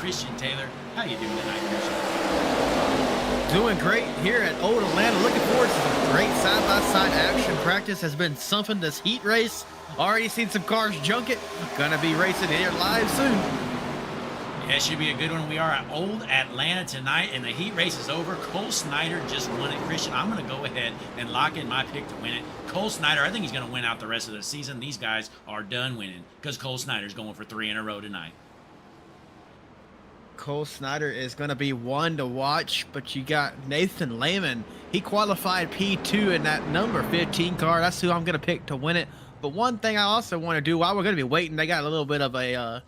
Christian Taylor. How you doing tonight, Christian? Doing great here at Old Atlanta. Looking forward to some great side-by-side action. Practice has been something this heat race. Already seen some cars junk it. Gonna be racing here live soon. Yeah, it should be a good one. We are at Old Atlanta tonight, and the heat race is over. Cole Snyder just won it. Christian, I'm going to go ahead and lock in my pick to win it. Cole Snyder, I think he's going to win out the rest of the season. These guys are done winning because Cole Snyder's going for 3 in a row tonight. Cole Snyder is going to be one to watch, but you got Nathan Lehman. He qualified P2 in that number 15 car. That's who I'm going to pick to win it. But one thing I also want to do while we're going to be waiting, they got a little bit of a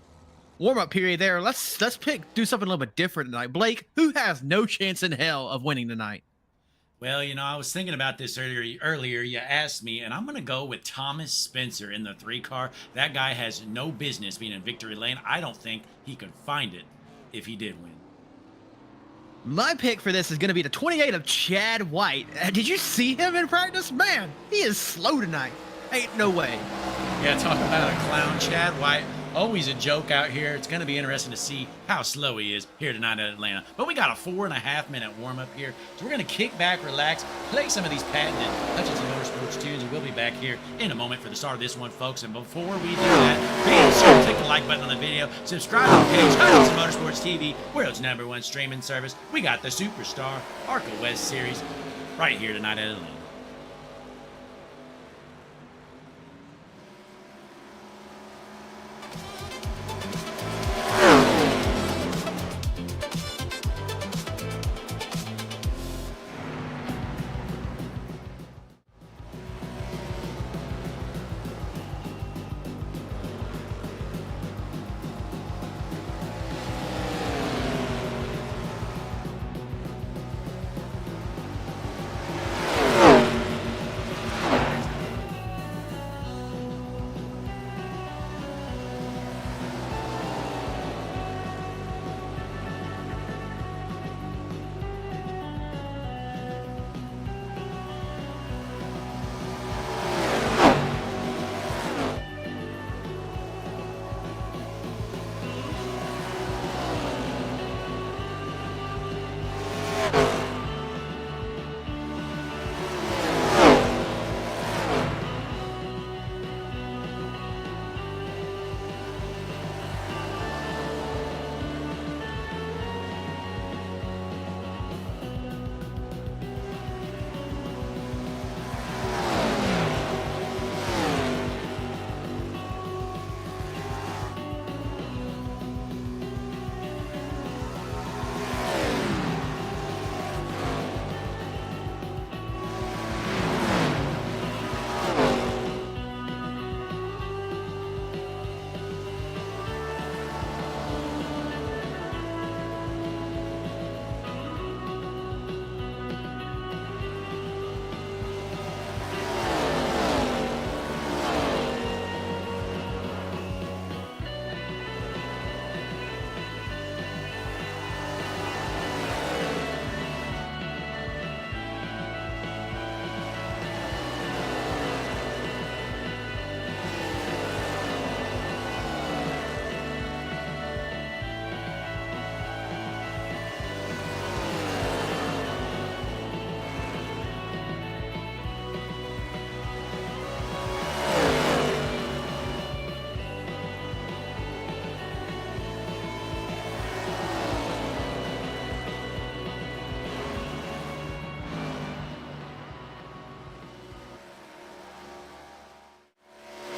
warm-up period there. Let's do something a little bit different tonight. Blake, who has no chance in hell of winning tonight? Well, you know, I was thinking about this earlier. You asked me, and I'm going to go with Thomas Spencer in the 3 car. That guy has no business being in victory lane. I don't think he could find it if he did win. My pick for this is going to be the 28 of Chad White. Did you see him in practice? Man, he is slow tonight. Ain't no way. Yeah, talk about a clown, Chad White. Always a joke out here. It's going to be interesting to see how slow he is here tonight at Atlanta. But we got a 4.5-minute warm-up here. So we're going to kick back, relax, play some of these patented Hutchinson Motorsports tunes, and we'll be back here in a moment for the start of this one, folks. And before we do that, be sure to click the like button on the video, subscribe to the page, Hutchinson Motorsports TV, world's #1 streaming service. We got the Superstar ARCA West Series right here tonight at Atlanta.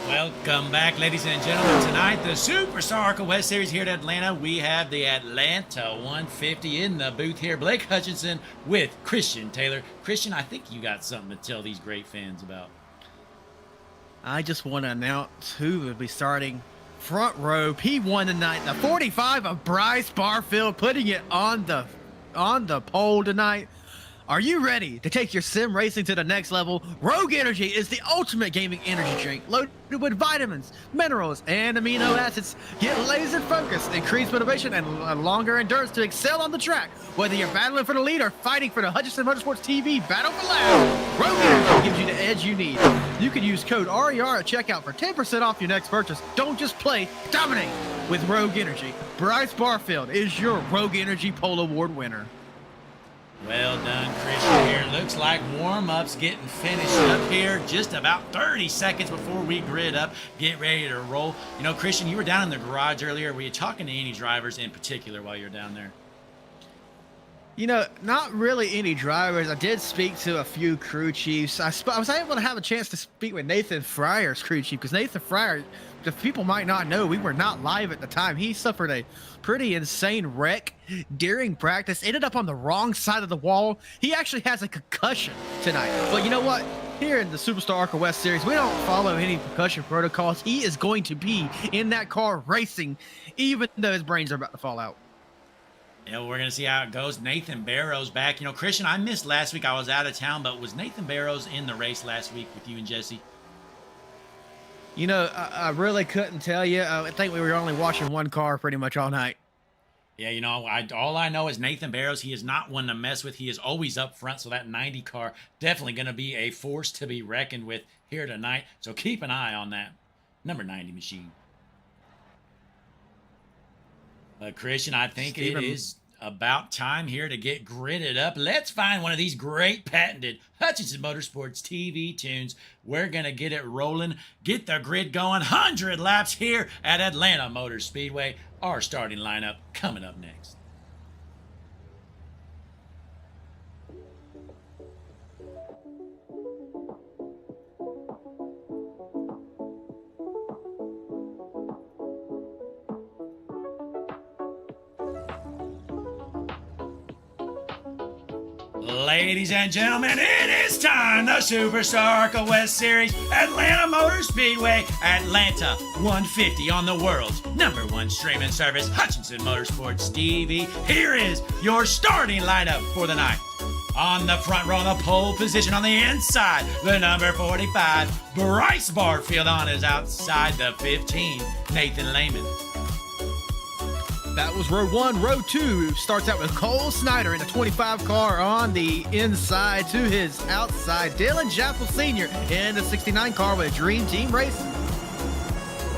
Welcome back, ladies and gentlemen. Tonight, the Superstar ARCA West Series here at Atlanta. We have the Atlanta 150 in the booth here. Blake Hutchinson with Christian Taylor. Christian, I think you got something to tell these great fans about. I just want to announce who will be starting front row P1 tonight. The 45 of Bryce Barfield, putting it on the pole tonight. Are you ready to take your sim racing to the next level? Rogue Energy is the ultimate gaming energy drink loaded with vitamins, minerals, and amino acids. Get laser focused, increase motivation, and a longer endurance to excel on the track. Whether you're battling for the lead or fighting for the Hutchinson Motorsports TV Battle for Loud, Rogue Energy gives you the edge you need. You can use code RER at checkout for 10% off your next purchase. Don't just play, dominate with Rogue Energy. Bryce Barfield is your Rogue Energy Pole Award winner. Well done, Christian here. Looks like warm-up's getting finished up here just about 30 seconds before we grid up, get ready to roll. You know, Christian, you were down in the garage earlier. Were you talking to any drivers in particular while you were down there? You know, not really any drivers. I did speak to a few crew chiefs. I was able to have a chance to speak with Nathan Fryer's crew chief, because Nathan Fryer, the people might not know, we were not live at the time. He suffered a pretty insane wreck during practice, ended up on the wrong side of the wall. He actually has a concussion tonight. But you know what? Here in the Superstar ARCA West Series, we don't follow any concussion protocols. He is going to be in that car racing, even though his brains are about to fall out. Yeah, well, we're going to see how it goes. Nathan Barrows back. You know, Christian, I missed last week. I was out of town, but was Nathan Barrows in the race last week with you and Jesse? You know, I really couldn't tell you. I think we were only watching one car pretty much all night. Yeah, you know, all I know is Nathan Barrows, he is not one to mess with. He is always up front, so that 90 car definitely going to be a force to be reckoned with here tonight. So keep an eye on that number 90 machine. Christian, I think it is about time here to get gridded up. Let's find one of these great patented Hutchinson Motorsports TV tunes. We're going to get it rolling, get the grid going. 100 laps here at Atlanta Motor Speedway. Our starting lineup coming up next. Ladies and gentlemen, it is time. The Superstar ARCA West Series, Atlanta Motor Speedway, Atlanta 150 on the world's #1 streaming service, Hutchinson Motorsports TV. Here is your starting lineup for the night. On the front row, the pole position on the inside, the number 45, Bryce Barfield. On his outside, the 15, Nathan Lehman. That was row 1. Row 2 starts out with Cole Snyder in the 25 car on the inside. To his outside, Dylan Jaffel Sr. in the 69 car with Dream Team Racing.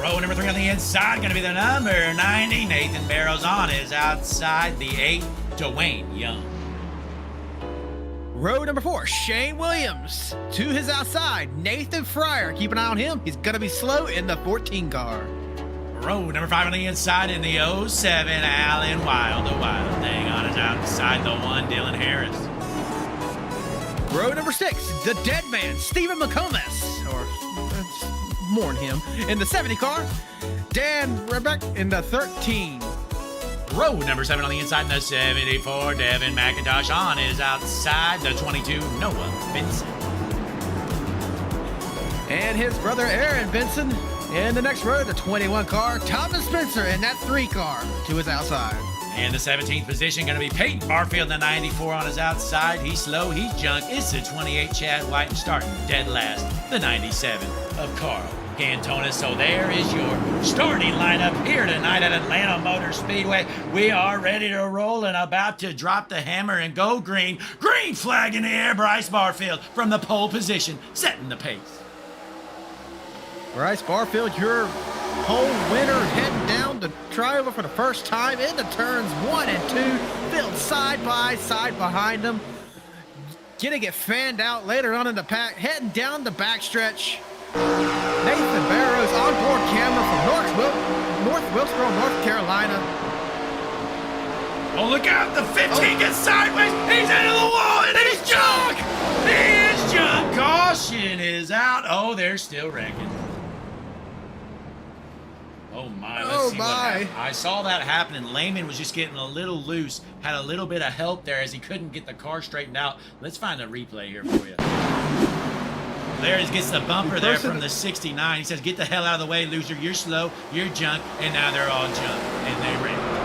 Row number 3 on the inside, going to be the number 90, Nathan Barrows. On his outside, the 8, Dwayne Young. Row number 4, Shane Williams. To his outside, Nathan Fryer. Keep an eye on him. He's going to be slow in the 14 car. Row number 5 on the inside in the 07, Allen Wild, the Wild Thing. On his outside, the 1, Dylan Harris. Row number 6, the dead man, Stephen McComas, or mourn him, in the 70 car. Dan Rebeck in the 13. Row number 7 on the inside in the 74, Devin McIntosh. On his outside, the 22, Noah Benson. And his brother Aaron Benson in the next row, the 21 car, Thomas Spencer in that 3 car to his outside. In the 17th position, going to be Peyton Barfield, the 94 on his outside. He's slow, he's junk. It's the 28, Chad White, and starting dead last, the 97 of Carl Cantonis. So there is your starting lineup here tonight at Atlanta Motor Speedway. We are ready to roll and about to drop the hammer and go green. Green flag in the air, Bryce Barfield from the pole position, setting the pace. Bryce Barfield, your pole winner, heading down the triover for the first time into turns 1 and 2, filled side by side behind him. Getting it fanned out later on in the pack, heading down the backstretch. Nathan Barrows on board camera from North Wilkesboro, North Carolina. Oh, look out, the 15 gets sideways, he's into the wall, and he's junk! He is junk! Caution is out. Oh, they're still wrecking. Oh my, let's see what happened. I saw that happening. Lehman was just getting a little loose, had a little bit of help there as he couldn't get the car straightened out. Let's find a replay here for you. There he gets the bumper there from the 69. He says, get the hell out of the way, loser. You're slow, you're junk, and now they're all junk. And they ran.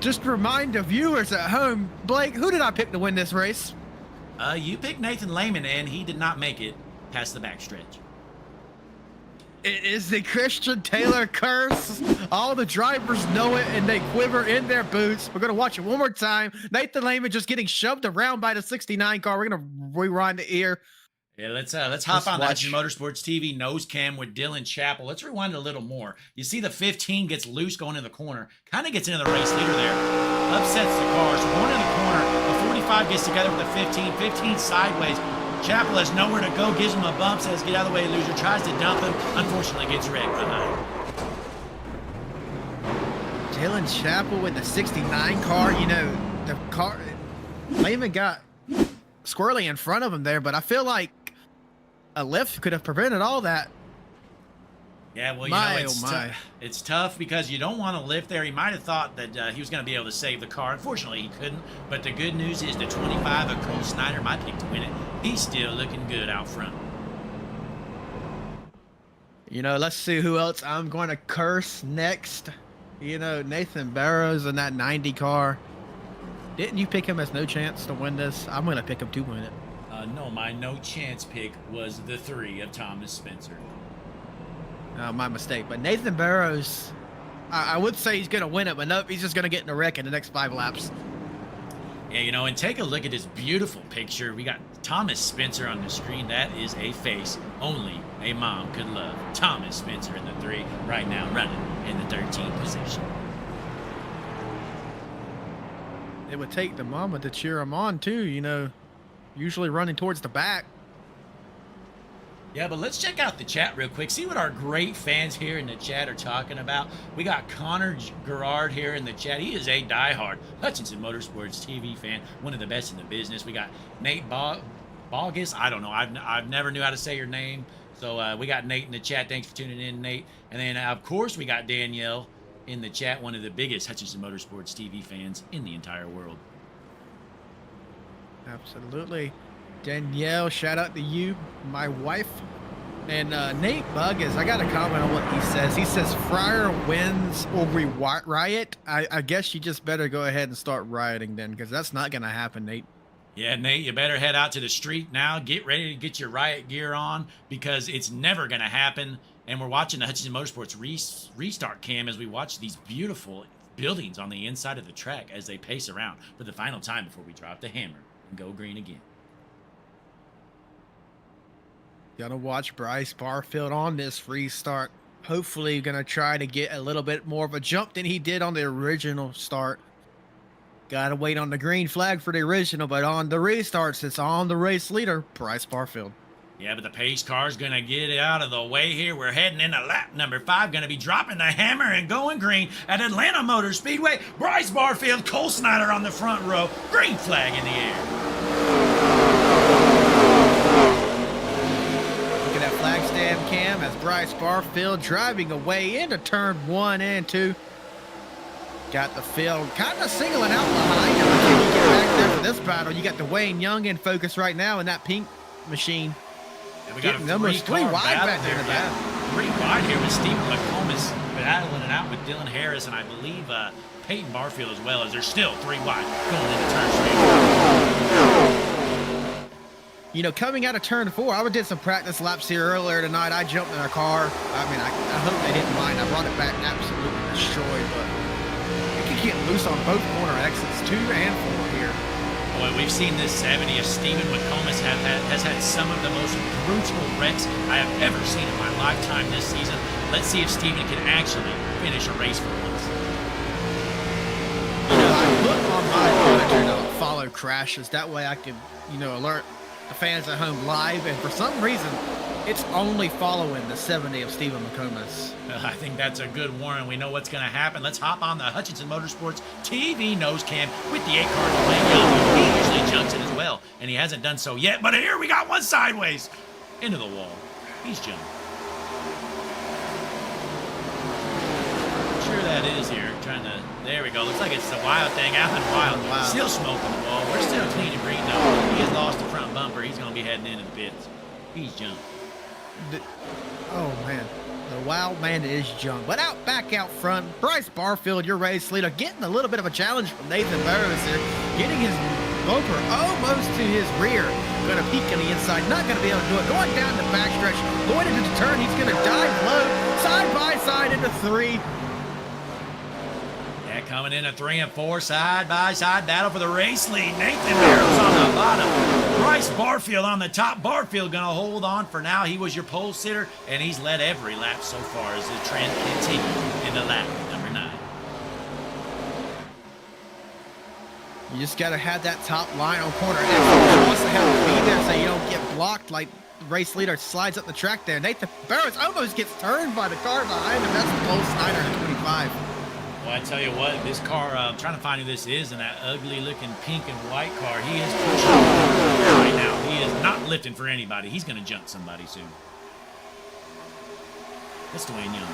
Just to remind the viewers at home, Blake, who did I pick to win this race? You picked Nathan Lehman, and he did not make it past the backstretch. It is the Christian Taylor curse. All the drivers know it, and they quiver in their boots. We're going to watch it one more time. Nathan Lehman just getting shoved around by the 69 car. We're going to rewind the ear. Yeah, let's hop on the HMS Motorsports TV nose cam with Dylan Chappell. Let's rewind it a little more. You see the 15 gets loose going in the corner, kind of gets into the race leader there, upsets the car. So going in the corner, the 45 gets together with the 15 sideways. Chappell has nowhere to go, gives him a bump, says get out of the way, loser, tries to dump him, unfortunately gets wrecked behind. Dylan Chappell with the 69 car, you know, the car, Lehman got squirrely in front of him there, but I feel like a lift could have prevented all that. Yeah, well, it's tough because you don't want to lift there. He might have thought that he was going to be able to save the car. Unfortunately, he couldn't. But the good news is the 25 of Cole Snyder, my pick to win it, he's still looking good out front. You know, let's see who else I'm going to curse next. You know, Nathan Barrows in that 90 car. Didn't you pick him as no chance to win this? I'm going to pick him to win it. No, my no chance pick was the 3 of Thomas Spencer. My mistake. But Nathan Barrows, I would say he's going to win it, but nope, he's just going to get in a wreck in the next 5 laps. Yeah, you know, and take a look at this beautiful picture. We got Thomas Spencer on the screen. That is a face only a mom could love. Thomas Spencer in the 3 right now, running in the 13th position. It would take the mama to cheer him on, too, you know, usually running towards the back. Yeah, but let's check out the chat real quick. See what our great fans here in the chat are talking about. We got Connor Gerard here in the chat. He is a diehard Hutchinson Motorsports TV fan, one of the best in the business. We got Nate Bogus. I don't know. I've never knew how to say your name. So we got Nate in the chat. Thanks for tuning in, Nate. And then, of course, we got Danielle in the chat, one of the biggest Hutchinson Motorsports TV fans in the entire world. Absolutely. Danielle, shout out to you, my wife. And Nate Buggins, I got a comment on what he says. He says, Fryer wins or we riot. I guess you just better go ahead and start rioting then, because that's not going to happen, Nate. Yeah, Nate, you better head out to the street now. Get ready to get your riot gear on, because it's never going to happen. And we're watching the Hutchinson Motorsports restart cam as we watch these beautiful buildings on the inside of the track as they pace around for the final time before we drop the hammer and go green again. Gonna watch Bryce Barfield on this restart. Hopefully gonna try to get a little bit more of a jump than he did on the original start. Gotta wait on the green flag for the original, but on the restarts, it's on the race leader, Bryce Barfield. Yeah, but the pace car's going to get it out of the way here. We're heading into lap number 5. Going to be dropping the hammer and going green at Atlanta Motor Speedway. Bryce Barfield, Cole Snyder on the front row. Green flag in the air. Look at that flag stand cam as Bryce Barfield driving away into turn 1 and 2. Got the field kind of singling out behind him. I think you get back there for this battle. You got the Wayne Young in focus right now in that pink machine. And we got numbers 3 wide back there. Yeah, 3 wide here with Stephen McComas battling it out with Dylan Harris, and I believe Peyton Barfield as well, as they're still 3 wide going into turn 3. You know, coming out of turn 4, I did some practice laps here earlier tonight. I jumped in a car. I mean, I hope they didn't mind. I brought it back absolutely destroyed, but it can get loose on both corner exits, 2 and 4 here. Boy, we've seen this 70 of Stephen McComas has had some of the most brutal wrecks I have ever seen in my lifetime this season. Let's see if Stephen can actually finish a race for once. You know, I put on my monitor to follow crashes. That way I can, you know, alert the fans at home live. And for some reason, it's only following the 70 of Stephen McComas. I think that's a good warning. We know what's going to happen. Let's hop on the Hutchinson Motorsports TV nose cam with the 8 car to Wayne Young. He usually jumps it as well, and he hasn't done so yet. But here we got one sideways into the wall. He's jumping. Sure that is here. Trying to. There we go. Looks like it's the Wild thing. Alan Wild. Wow. Still smoking the wall. We're still clean and green though. He has lost the front bumper. He's going to be heading into the pits. He's jumping. Oh man, The wild man is young. But back out front, Bryce Barfield, your race leader, getting a little bit of a challenge from Nathan Barrows here, getting his bumper almost to his rear. Going to peek on the inside, not going to be able to do it. Going down the backstretch, going into the turn, he's going to dive low, side by side into 3. Yeah, coming in at 3 and 4, side by side battle for the race lead. Nathan Barrows on the bottom, Bryce Barfield on the top. Barfield going to hold on for now. He was your pole sitter, and he's led every lap so far as the trend continues into lap number 9. You just got to have that top line on corner. You also have to be there so you don't get blocked like the race leader slides up the track there. Nathan Barrows almost gets turned by the car behind him. That's the Cole Snyder at 25. Well, I tell you what, this car, I'm trying to find who this is in that ugly-looking pink and white car. He is pushing right now. He is not lifting for anybody. He's going to jump somebody soon. That's Dwayne Young.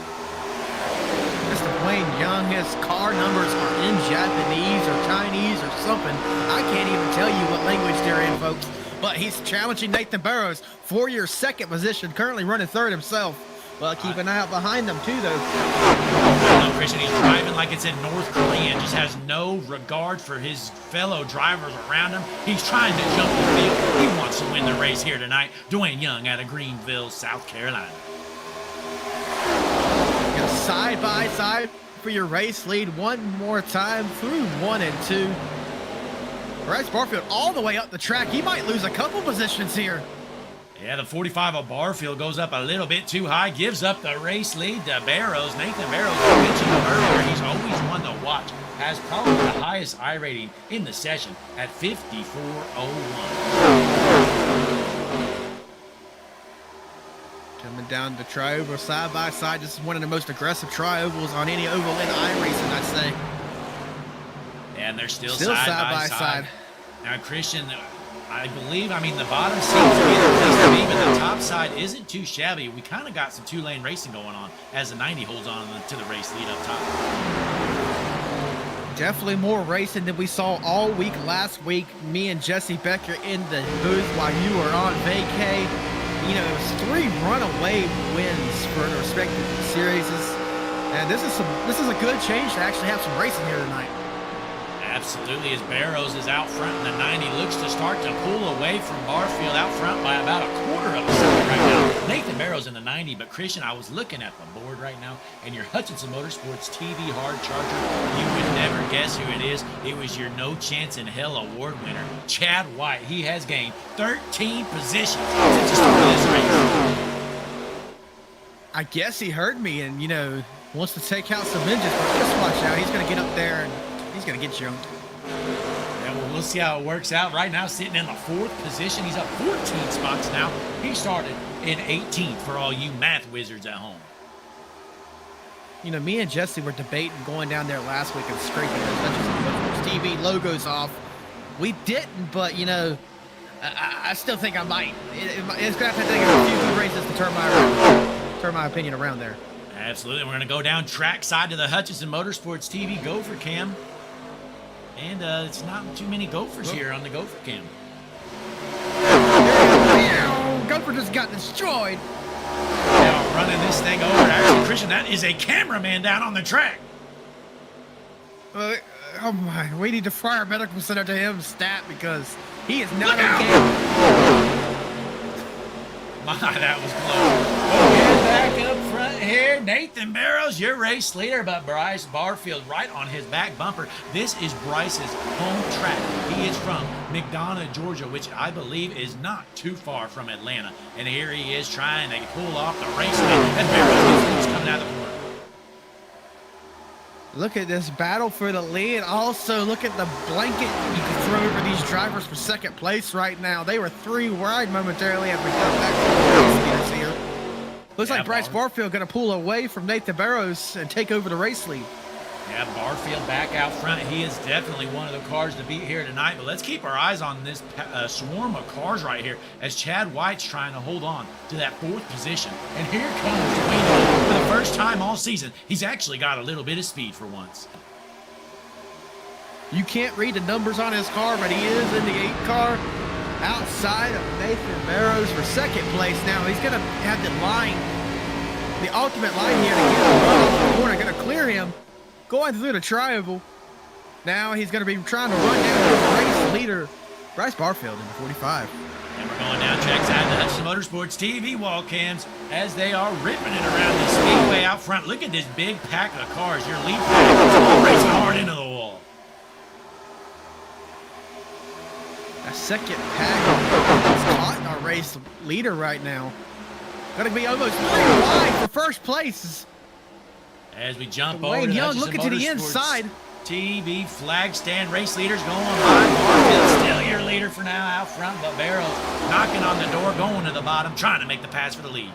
Mr. Dwayne Young, his car numbers are in Japanese or Chinese or something. I can't even tell you what language they're in, folks. But he's challenging Nathan Barrows for your second position, currently running 3rd himself. Well, keep an eye out behind them, too, though. No, Christian, he's driving like it's in North Korea and just has no regard for his fellow drivers around him. He's trying to jump the field. He wants to win the race here tonight. Dwayne Young out of Greenville, South Carolina. Side by side for your race lead one more time through 1 and 2. Bryce Barfield all the way up the track. He might lose a couple positions here. Yeah, the 45 of Barfield goes up a little bit too high, gives up the race lead to Barrows. Nathan Barrows, I mentioned him earlier, he's always one to watch. Has probably the highest I rating in the session at 54.01. Coming down the tri-oval side by side. This is one of the most aggressive tri-ovals on any oval in iRacing, I'd say. And they're still side by side. Now, Christian, I believe, the bottom seems to be the place to be, but the top side isn't too shabby. We kind of got some 2-lane racing going on as the 90 holds on to the race lead up top. Definitely more racing than we saw all week last week. Me and Jesse Becker in the booth while you were on vacay. You know, it was 3 runaway wins for the respective series. And this is a good change to actually have some racing here tonight. Absolutely, as Barrows is out front in the 90, looks to start to pull away from Barfield out front by about a quarter of a second right now. Nathan Barrows in the 90, but Christian, I was looking at the board right now, and your Hutchinson Motorsports TV hard charger, you would never guess who it is. It was your No Chance in Hell award winner, Chad White. He has gained 13 positions since the start of this race. I guess he heard me and, wants to take out some engines, but just watch out. He's going to get up there and he's going to get jumped. Yeah, well, we'll see how it works out. Right now, sitting in the 4th position. He's up 14 spots now. He started in 18th for all you math wizards at home. Me and Jesse were debating going down there last week and scraping those Hutchinson TV logos off. We didn't, but, I still think I might. It's going to have to take a few good races to turn my opinion around there. Absolutely. We're going to go down track side to the Hutchinson Motorsports TV Gopher Cam. And it's not too many Gophers here on the Gopher Cam. Gopher just got destroyed. Now running this thing over. Actually, Christian, that is a cameraman down on the track. Oh my, we need to fire medical center to him stat because he is not okay. My, that was close. Okay, back up front here. Nathan Barrows, your race leader, but Bryce Barfield right on his back bumper. This is Bryce's home track. He is from McDonough, Georgia, which I believe is not too far from Atlanta. And here he is trying to pull off the race lead. And Barrows is coming out of the corner. Look at this battle for the lead. Also, look at the blanket you can throw over these drivers for second place right now. They were 3 wide momentarily as we come back to the race leaders here. Looks like Bryce Barfield going to pull away from Nathan Barrows and take over the race lead. Yeah, Barfield back out front. He is definitely one of the cars to beat here tonight. But let's keep our eyes on this swarm of cars right here as Chad White's trying to hold on to that 4th position. And here comes Dwayne. For the first time all season, he's actually got a little bit of speed for once. You can't read the numbers on his car, but he is in the 8 car outside of Nathan Barrows for second place now. He's going to have the line the ultimate line here to get him run off the corner. Going to clear him. Going through the tri-oval. Now he's going to be trying to run down the race leader, Bryce Barfield, in the 45. And we're going down trackside the Hutchinson Motorsports TV wall cams as they are ripping it around the speedway out front. Look at this big pack of cars. Your lead pack is racing hard into the wall. A second pack is caught our race leader right now. Going to be almost 3 wide for first place. As we jump over Wayne to Young Hutchinson looking to the Motorsports inside. TV flag stand race leaders going by. Barfield still your leader for now out front, but Barrows knocking on the door, going to the bottom, trying to make the pass for the lead.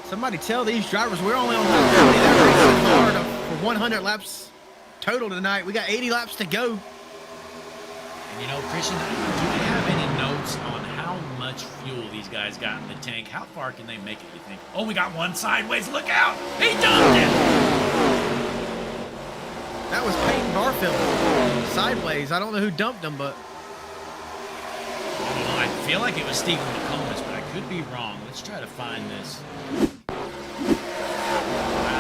Somebody tell these drivers we're only on lap 50. They're racing hard for 100 laps total tonight. We got 80 laps to go. And you know, Christian, do you have any notes on how much fuel these guys got in the tank? How far can they make it, you think? Oh, we got one sideways. Look out! He dumped it! That was Peyton Barfield. Sideways. I don't know who dumped him, but... Well, I feel like it was Stephen McComas, but I could be wrong. Let's try to find this. I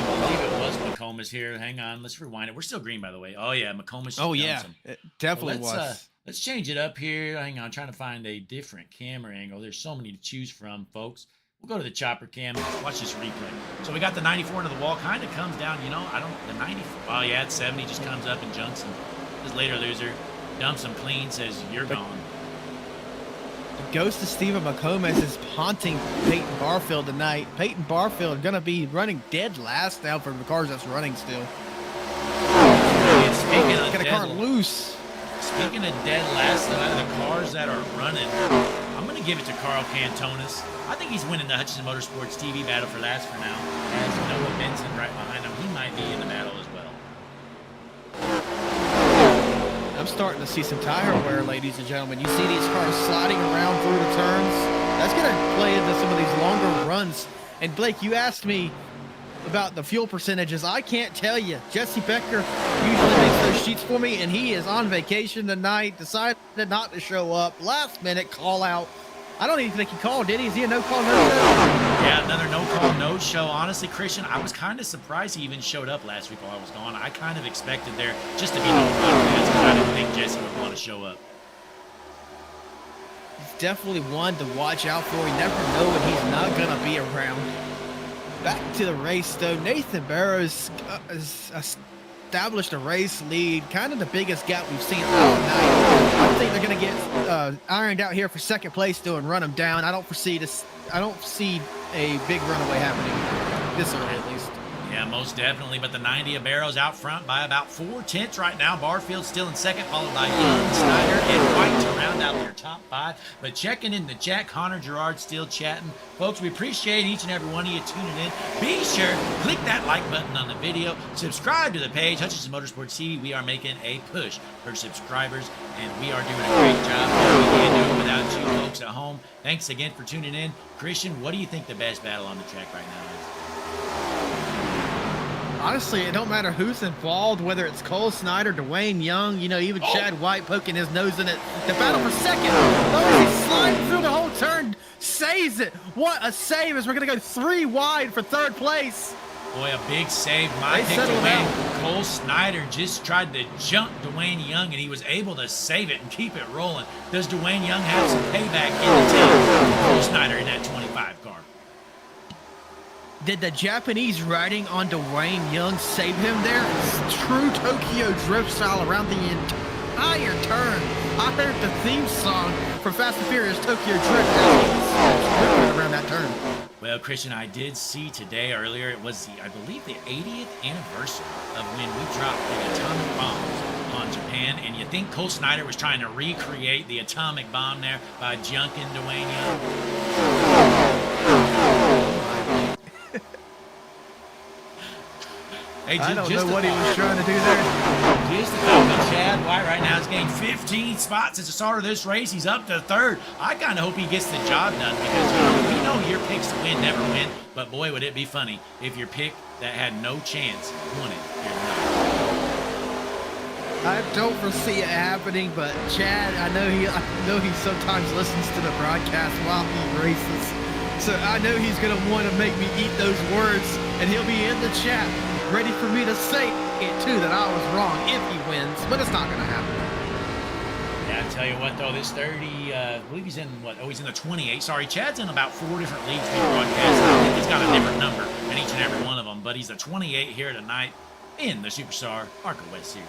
believe it was McComas here. Hang on. Let's rewind it. We're still green, by the way. Oh, yeah. McComas. Oh, yeah. It definitely well, was. Let's change it up here. Hang on. Trying to find a different camera angle. There's so many to choose from, folks. We'll go to the chopper cam. Watch this replay. So we got the 94 into the wall. Kind of comes down, you know, the 94. Oh, yeah, it's 70. Just comes up and junks him. This later loser dumps him clean, says, you're gone. The ghost of Stephen McComas is haunting Peyton Barfield tonight. Peyton Barfield going to be running dead last now for the cars that's running still. And speaking of Get a car loose. Speaking of dead last, though, out of the cars that are running, I'm going to give it to Carl Cantonis. I think he's winning the Hutchinson Motorsports TV battle for last for now. As Noah Benson right behind him, he might be in the battle as well. I'm starting to see some tire wear, ladies and gentlemen. You see these cars sliding around through the turns. That's going to play into some of these longer runs. And Blake, you asked me about the fuel percentages. I can't tell you. Jesse Becker usually makes those sheets for me, and he is on vacation tonight. Decided not to show up. Last minute call out. I don't even think he called, did he? Is he a no call, no show? Yeah, another no call, no show. Honestly, Christian, I was kind of surprised he even showed up last week while I was gone. I kind of expected there just to be no run because I didn't think Jesse would want to show up. He's definitely one to watch out for. You never know when he's not going to be around. Back to the race, though. Nathan Barrows has established a race lead, kind of the biggest gap we've seen all night. I think they're going to get ironed out here for second place, though, and run them down. I don't foresee this. I don't see a big runaway happening this early, at least. Yeah, most definitely. But the 90 of Barrows out front by about 4/10 right now. Barfield still in second, followed by Young, Snyder, and White to round out their top 5. But checking in the chat, Connor Gerard still chatting. Folks, we appreciate each and every one of you tuning in. Be sure, click that like button on the video. Subscribe to the page, Hutchinson Motorsports TV. We are making a push for subscribers, and we are doing a great job. We can't do it without you folks at home. Thanks again for tuning in. Christian, what do you think the best battle on the track right now is? Honestly, it don't matter who's involved, whether it's Cole Snyder, Dwayne Young, you know, even Chad White poking his nose in it. The battle for second. Oh, he's sliding through the whole turn, saves it. What a save as we're going to go 3 wide for third place. Boy, a big save. My pick to win. Cole Snyder just tried to jump Dwayne Young, and he was able to save it and keep it rolling. Does Dwayne Young have some payback in the tank? Cole Snyder in that 25 car. Did the Japanese riding on Dwayne Young save him there? It's true Tokyo drift style around the entire turn. I heard the theme song for Fast and Furious Tokyo Drift around that turn. Well, Christian, I did see today earlier, it was, I believe, the 80th anniversary of when we dropped the atomic bombs on Japan. And you think Cole Snyder was trying to recreate the atomic bomb there by junking Dwayne Young? Hey, I don't know what he was trying to do there. Just to talk about Chad White right now. He's gained 15 spots since the start of this race. He's up to third. I kind of hope he gets the job done because, you know, we know your picks to win never win. But, boy, would it be funny if your pick that had no chance won it. I don't foresee it happening, but Chad, I know he sometimes listens to the broadcast while he races. So I know he's going to want to make me eat those words, and he'll be in the chat ready for me to say it too, that I was wrong if he wins, but it's not going to happen. Yeah, I tell you what, though, this 30, I believe he's in what? Oh, he's in the 28. Sorry, Chad's in about 4 different leagues being broadcast. I think he's got a different number in each and every one of them, but he's the 28 here tonight in the Superstar ARCA West Series.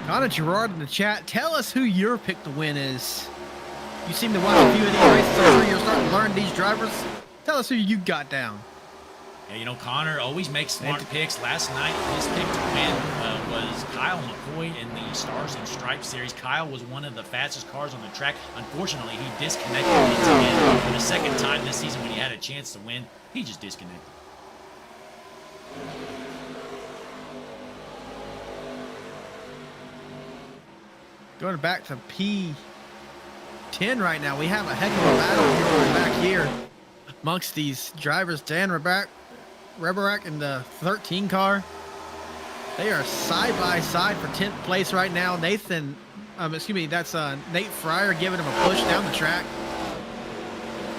Connor Gerard in the chat, tell us who your pick to win is. You seem to watch a few of these races. I'm sure you're starting to learn these drivers. Tell us who you got down. Yeah, you know, Connor always makes smart picks. Last night, his pick to win was Kyle McCoy in the Stars and Stripes Series. Kyle was one of the fastest cars on the track. Unfortunately, he disconnected once again for the second time this season when he had a chance to win. He just disconnected. Going back to P10 right now. We have a heck of a battle here back here amongst these drivers. Dan Rebarak in the 13 car. They are side by side for 10th place right now. Nathan, excuse me, that's Nate Fryer giving him a push down the track.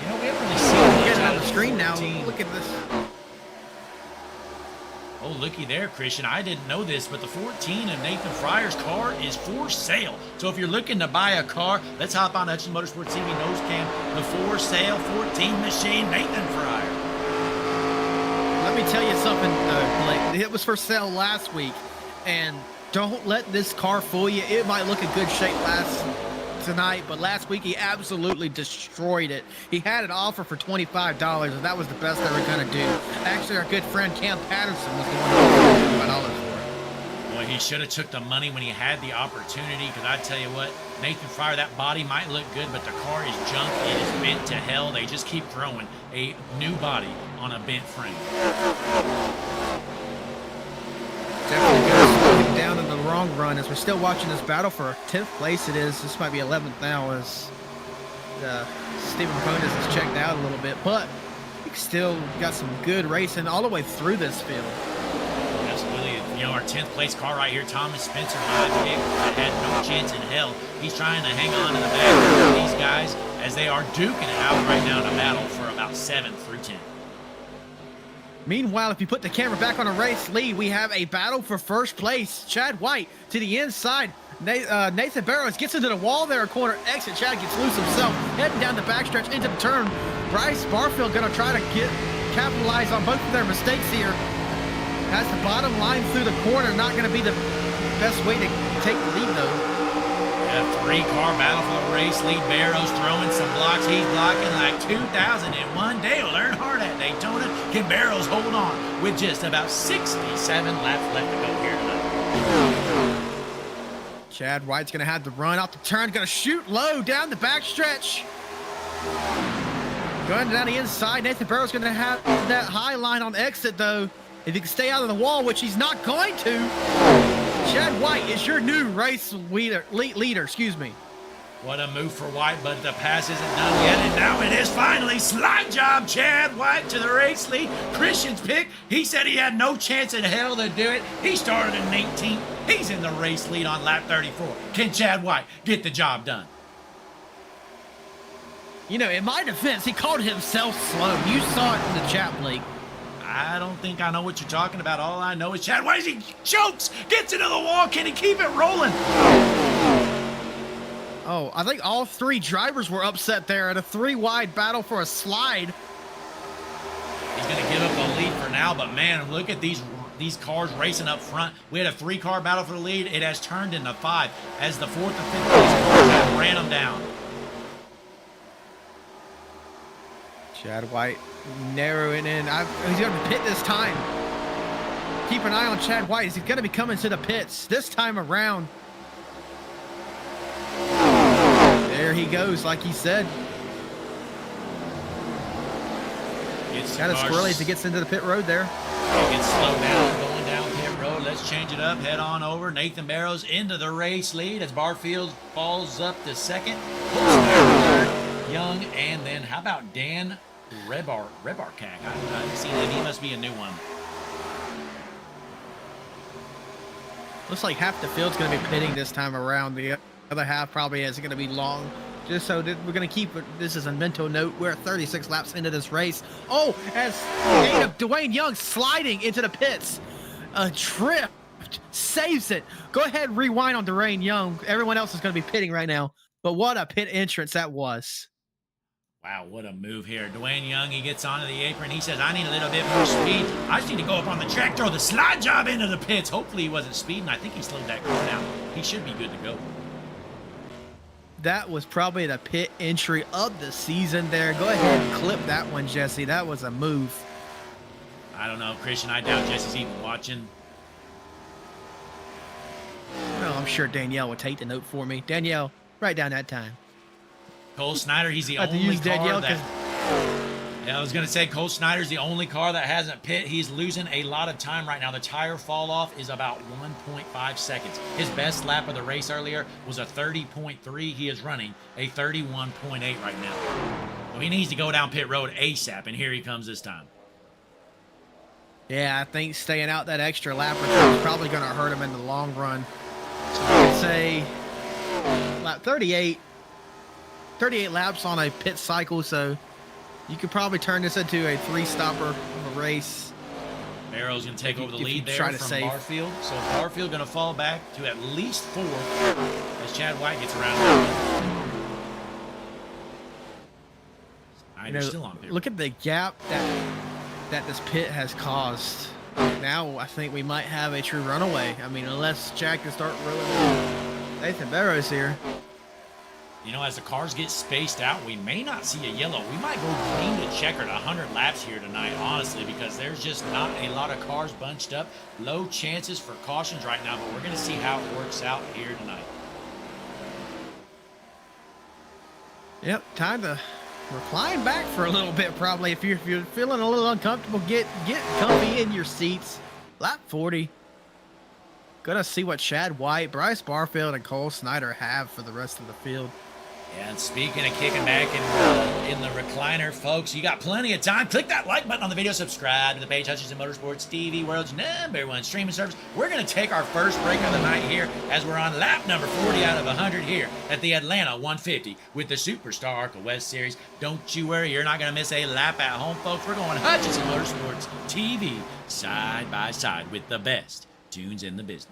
You know, we haven't really seen much getting out on of the screen now. 14. Look at this. Oh, looky there, Christian. I didn't know this, but the 14 of Nathan Fryer's car is for sale. So if you're looking to buy a car, let's hop on Hutchins Motorsports TV nose cam. The for sale 14 machine, Nathan Fryer. Let me tell you something, Blake. It was for sale last week, and don't let this car fool you. It might look in good shape tonight, but last week he absolutely destroyed it. He had an offer for $25, and that was the best they were going to do. Actually, our good friend Cam Patterson was the one who offered $25 for it. Boy, he should have took the money when he had the opportunity, because I tell you what, Nathan Fryer, that body might look good, but the car is junk. It is bent to hell. They just keep throwing a new body on a bent frame. Definitely going to slow him down in the long run as we're still watching this battle for 10th place. It is. This might be 11th now as Stephen Ponis has checked out a little bit, but he still got some good racing all the way through this field. Absolutely. You know, our 10th place car right here, Thomas Spencer, my pick, that had no chance in hell. He's trying to hang on to the back of these guys as they are duking it out right now in a battle for about 7th through 10th. Meanwhile, if you put the camera back on a race lead, we have a battle for first place. Chad White to the inside. Nathan Barrows gets into the wall there, corner exit. Chad gets loose himself, heading down the backstretch into the turn. Bryce Barfield going to try to capitalize on both of their mistakes here. Has the bottom line through the corner. Not going to be the best way to take the lead, though. A 3-car battle for the race lead. Barrows throwing some blocks. He's blocking like 2001. Dale Earnhardt at Daytona. Can Barrows hold on with just about 67 laps left to go here tonight? Chad White's going to have the run off the turn. Going to shoot low down the backstretch. Going down the inside. Nathan Barrows going to have that high line on exit, though. If he can stay out of the wall, which he's not going to, Chad White is your new race leader. Excuse me. What a move for White, but the pass isn't done yet, and now it is finally. Slide job, Chad White to the race lead. Christian's pick. He said he had no chance in hell to do it. He started in 18th. He's in the race lead on lap 34. Can Chad White get the job done? You know, in my defense, he called himself slow. You saw it in the chat, Blake. I don't think I know what you're talking about. All I know is Chad White, he chokes, gets into the wall. Can he keep it rolling? Oh, I think all 3 drivers were upset there at a 3-wide battle for a slide. He's going to give up the lead for now, but man, look at these cars racing up front. We had a 3-car battle for the lead. It has turned into 5 as the 4th and 5th place cars have ran them down. Chad White narrowing in. He's going to pit this time. Keep an eye on Chad White. He's going to be coming to the pits this time around. There he goes, like he said. Kind of squirrely as he gets into the pit road there. He gets slowed down going down pit road. Let's change it up. Head on over. Nathan Barrows into the race lead as Barfield falls up to 2nd. Young, and then how about Dan Rebarkak? I haven't seen him. He must be a new one. Looks like half the field's going to be pitting this time around. The other half probably isn't going to be long. Just so that we're going to keep it. This is a mental note. We're 36 laps into this race. Oh, as Dwayne Young sliding into the pits. A drift. Saves it. Go ahead, rewind on Dwayne Young. Everyone else is going to be pitting right now. But what a pit entrance that was. Wow, what a move here. Dwayne Young, he gets onto the apron. He says, I need a little bit more speed. I just need to go up on the track, throw the slide job into the pits. Hopefully he wasn't speeding. I think he slowed that car down. He should be good to go. That was probably the pit entry of the season there. Go ahead and clip that one, Jesse. That was a move. I don't know, Christian. I doubt Jesse's even watching. No, I'm sure Danielle would take the note for me. Danielle, write down that time. Cole Snyder, he's the I have to only use car Danielle that... Yeah, I was going to say Cole Snyder's the only car that hasn't pit. He's losing a lot of time right now. The tire fall off is about 1.5 seconds. His best lap of the race earlier was a 30.3. He is running a 31.8 right now. So he needs to go down pit road ASAP, and here he comes this time. Yeah, I think staying out that extra lap or two is probably going to hurt him in the long run. So I'd say lap 38 laps on a pit cycle, so you could probably turn this into a 3-stopper of a race. Barrow's going to take over the lead there try to from save. Barfield. So Barfield going to fall back to at least 4 as Chad White gets around. Snyder's still on pit. Look at the gap that this pit has caused. Now I think we might have a true runaway. I mean, unless Jack can start rolling Nathan Barrows here. You know, as the cars get spaced out, we may not see a yellow. We might go green to checkered 100 laps here tonight, honestly, because there's just not a lot of cars bunched up. Low chances for cautions right now, but we're going to see how it works out here tonight. Yep, time to recline back for a little bit, probably. If you're feeling a little uncomfortable, get comfy in your seats. Lap 40. Gonna see what Chad White, Bryce Barfield, and Cole Snyder have for the rest of the field. Yeah, and speaking of kicking back in the recliner, folks, you got plenty of time. Click that like button on the video. Subscribe to the page, Hutchinson Motorsports TV, world's #1 streaming service. We're going to take our first break of the night here as we're on lap number 40 out of 100 here at the Atlanta 150 with the Superstar ARCA West Series. Don't you worry, you're not going to miss a lap at home, folks. We're going Hutchinson Motorsports TV side by side with the best tunes in the business.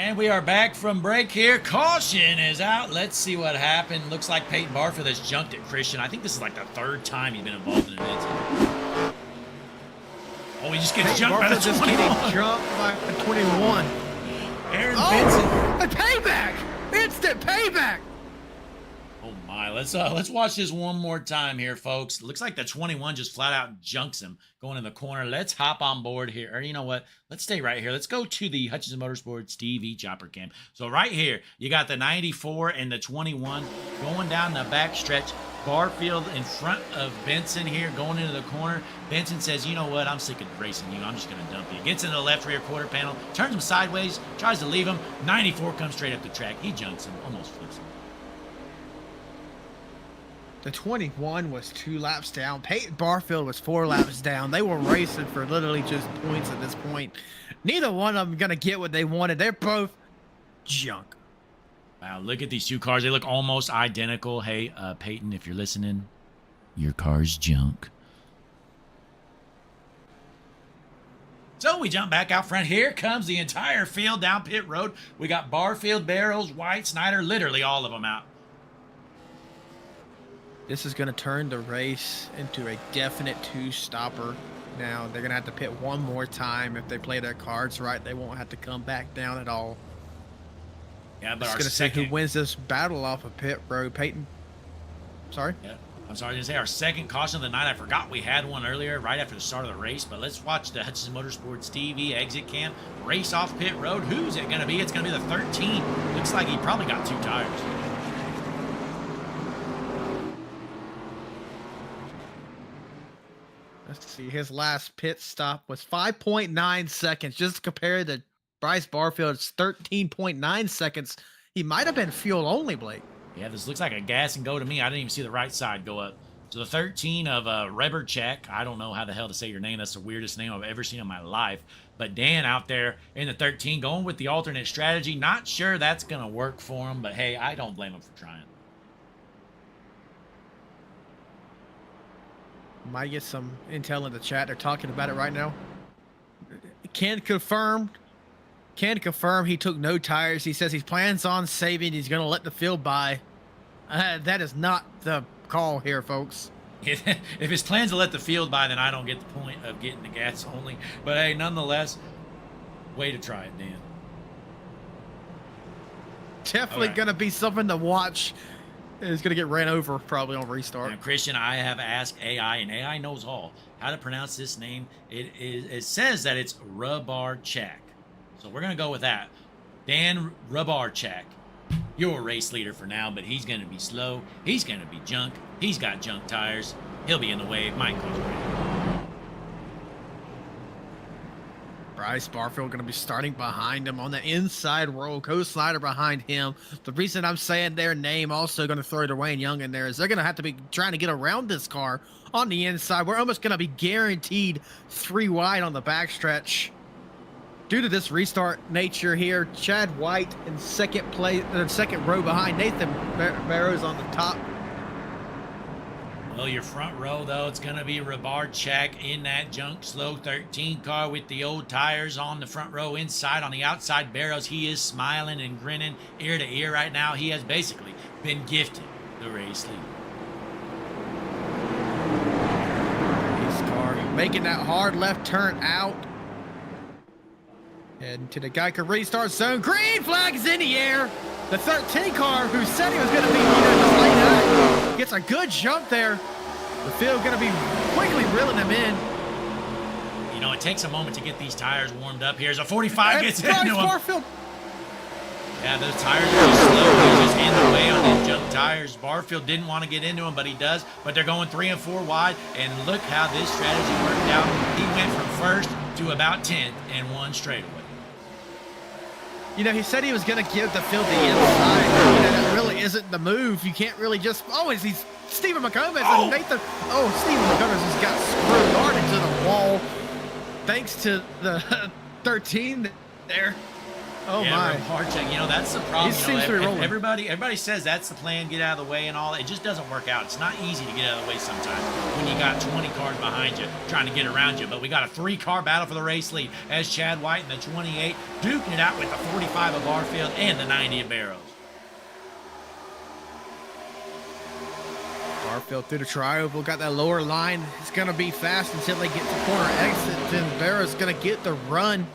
And we are back from break here. Caution is out. Let's see what happened. Looks like Peyton Barfield has junked at Christian. I think this is like the third time he's been involved in an incident. Oh, he just gets jumped by the 21. Just getting jumped by the 21. Aaron Benson. A payback! Instant payback! Oh my, let's watch this one more time here, folks. Looks like the 21 just flat out junks him going in the corner. Let's hop on board here. Or you know what? Let's stay right here. Let's go to the Hutchinson Motorsports TV chopper cam. So right here, you got the 94 and the 21 going down the back stretch. Barfield in front of Benson here going into the corner. Benson says, you know what? I'm sick of racing you. I'm just going to dump you. Gets into the left rear quarter panel, turns him sideways, tries to leave him. 94 comes straight up the track. He junks him, almost flips him. The 21 was 2 laps down. Peyton Barfield was 4 laps down. They were racing for literally just points at this point. Neither one of them going to get what they wanted. They're both junk. Wow, look at these two cars. They look almost identical. Hey, Peyton, if you're listening, your car's junk. So we jump back out front. Here comes the entire field down pit road. We got Barfield, Barrows, White, Snyder, literally all of them out. This is going to turn the race into a definite 2-stopper. Now, they're going to have to pit one more time. If they play their cards right, they won't have to come back down at all. Yeah, but I'm our going to say second... who wins this battle off of pit road. Peyton? Sorry? Yeah, I'm sorry to say our second caution of the night. I forgot we had one earlier right after the start of the race, but let's watch the Hutchinson Motorsports TV exit cam race off pit road. Who's it going to be? It's going to be the 13. Looks like he probably got 2 tires. Let's see. His last pit stop was 5.9 seconds. Just compared to Bryce Barfield's 13.9 seconds. He might have been fuel only, Blake. Yeah, this looks like a gas and go to me. I didn't even see the right side go up. So the 13 of Reberchek. I don't know how the hell to say your name. That's the weirdest name I've ever seen in my life. But Dan out there in the 13 going with the alternate strategy. Not sure that's going to work for him, but hey, I don't blame him for trying. Might get some intel in the chat. They're talking about it right now. Can confirm he took no tires. He says he plans on saving. He's going to let the field by. That is not the call here, folks. If his plans to let the field by, then I don't get the point of getting the gas only. But hey, nonetheless, way to try it, Dan. Definitely right. going to be something to watch. It's going to get ran over probably on restart. Now, Christian, I have asked AI, and AI knows all, how to pronounce this name. It says that it's Reberchek. So we're going to go with that. Dan Reberchek. You're a race leader for now, but he's going to be slow. He's going to be junk. He's got junk tires. He'll be in the way. Mike goes right. Bryce Barfield going to be starting behind him on the inside row. Co-slider behind him. The reason I'm saying their name, also going to throw Dwayne Young in there, is they're going to have to be trying to get around this car on the inside. We're almost going to be guaranteed 3 wide on the backstretch. Due to this restart nature here, Chad White in second row behind Nathan Barrows on the top. Well, your front row, though, it's going to be Reberchek in that junk slow 13 car with the old tires on the front row inside. On the outside, Barrows, he is smiling and grinning ear to ear right now. He has basically been gifted the race lead. His car making that hard left turn out. Heading to the Geico restart zone. Green flag is in the air. The 13 car, who said he was going to be just like that, gets a good jump there. The field going to be quickly reeling him in. You know, it takes a moment to get these tires warmed up. Here's a 45 gets into him. Barfield. Yeah, those tires are just slow. He's just in the way on these junk tires. Barfield didn't want to get into him, but he does. But they're going 3 and 4 wide. And look how this strategy worked out. He went from first to about 10th and won straightaway. You know, he said he was going to give the field the inside. You know, that really isn't the move. You can't really just... Oh, is he Stephen McComas and Nathan... Oh, Stephen McComas just got screwed hard into the wall. Thanks to the 13 there. Oh yeah, my. hard check. You know, that's the problem. He You know, seems to be rolling. everybody says that's the plan, get out of the way and all. It just doesn't work out. It's not easy to get out of the way sometimes when you got 20 cars behind you trying to get around you. But we got a 3-car battle for the race lead as Chad White and the 28 duking it out with the 45 of Barfield and the 90 of Barrows. Barfield through the tri-oval, got that lower line. It's going to be fast until they get to corner exit. Then Barrows going to get the run.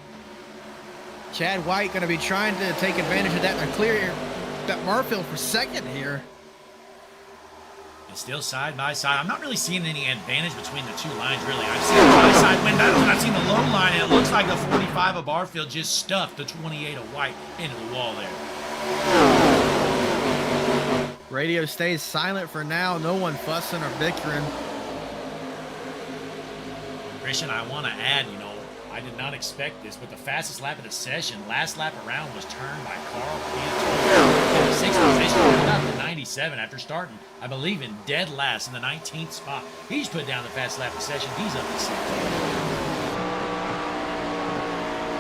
Chad White going to be trying to take advantage of that and clear that Barfield for second here. It's still side by side. I'm not really seeing any advantage between the two lines, really. I've seen the high-side win battles, and I've seen the low line, and it looks like the 45 of Barfield just stuffed the 28 of White into the wall there. Radio stays silent for now. No one fussing or bickering. Christian, I want to add, you know, I did not expect this, but the fastest lap of the session, last lap around, was turned by Carl Pietro in the 6th position. He got to 97 after starting, I believe, in dead last in the 19th spot. He's put down the fastest lap of the session. He's up to 16.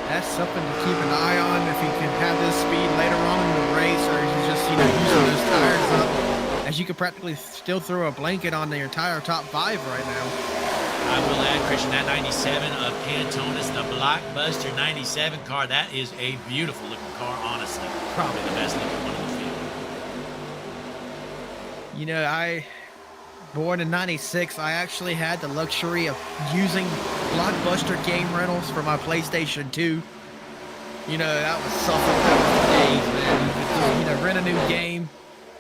That's something to keep an eye on if he can have this speed later on in the race, or he's just, you know, using those tires up. As you could practically still throw a blanket on the entire top 5 right now. I will add, Christian, that 97 of Cantonis, the blockbuster 97 car, that is a beautiful looking car, honestly. Probably the best looking one in the field. You know, born in 96, I actually had the luxury of using Blockbuster game rentals for my PlayStation 2. You know, that was something, that was the days, man. You could just, you know, rent a new game,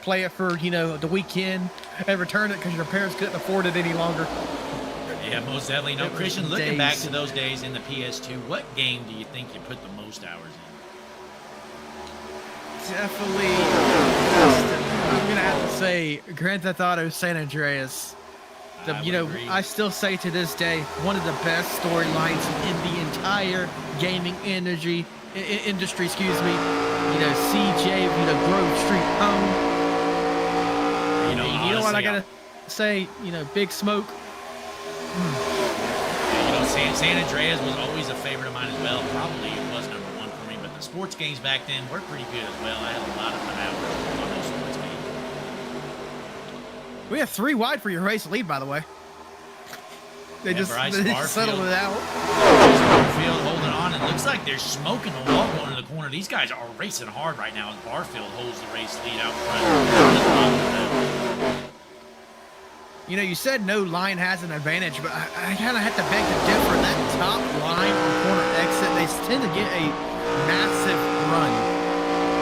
play it for, you know, the weekend, and return it because your parents couldn't afford it any longer. Yeah, most definitely. No, It was Christian, the looking back days. to those days in the PS2, what game do you think you put the most hours in? Definitely, I'm gonna have to say Grand Theft Auto San Andreas. I You would know, agree. I still say to this day, one of the best storylines in the entire gaming industry. Excuse me. You know, CJ, you know, Grove Street home. You know, You know what I honestly, gotta say? You know, Big Smoke. yeah, you know, San Andreas was always a favorite of mine as well. Probably it was number 1 for me, but the sports games back then were pretty good as well. I had a lot of fun hours on those sports games. We have 3 wide for your race lead, by the way. They Yeah, just, Bryce they Barfield. settled it out. Barfield holding on. It looks like they're smoking the wall going to the corner. These guys are racing hard right now as Barfield holds the race lead out front. You know, you said no line has an advantage, but I kind of have to beg to differ. That top line on corner exit, they tend to get a massive run.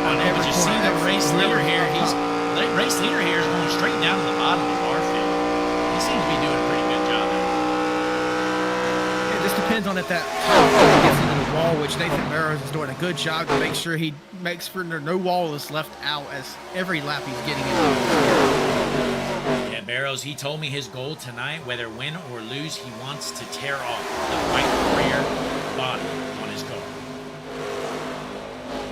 I know, but you see the race leader here. The race leader here is going straight down to the bottom of Barfield. He seems to be doing a pretty good job there. It just depends on if that top line gets into the wall, which Nathan Barrows is doing a good job to make sure he makes sure no wall is left out as every lap he's getting into. Yeah, Barrows, he told me his goal tonight, whether win or lose, he wants to tear off the white rear body on his car.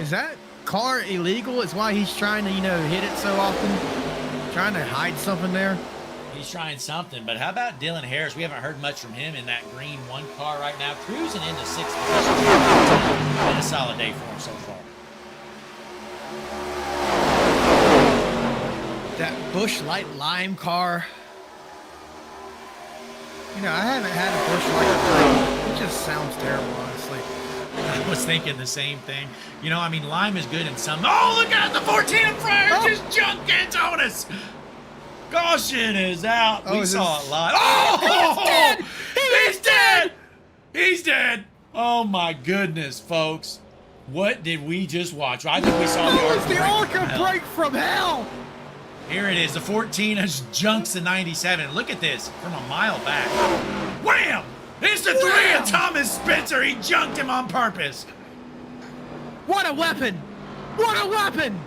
Is that car illegal? Is why he's trying to, you know, hit it so often? Trying to hide something there? He's trying something, but how about Dylan Harris? We haven't heard much from him in that green 1 car right now, cruising into 6th position. Been a solid day for him so far. That Busch Light Lime car. You know, I haven't had a Busch Light Lime. It just sounds terrible, honestly. I was thinking the same thing. You know, I mean, Lime is good in some. Oh, look at the 14 in front! Oh. Just junked Cantonis! Caution is out. Oh, We is saw this- it live. Oh! He's dead! He's dead! He's dead! Oh, my goodness, folks. What did we just watch? I think we saw the Oh, it's ARCA the break ARCA from hell. break from hell! Here it is. The 14 has junks the 97. Look at this from a mile back. Wham! It's the 3 Wham! of Thomas Spencer. He junked him on purpose. What a weapon! What a weapon!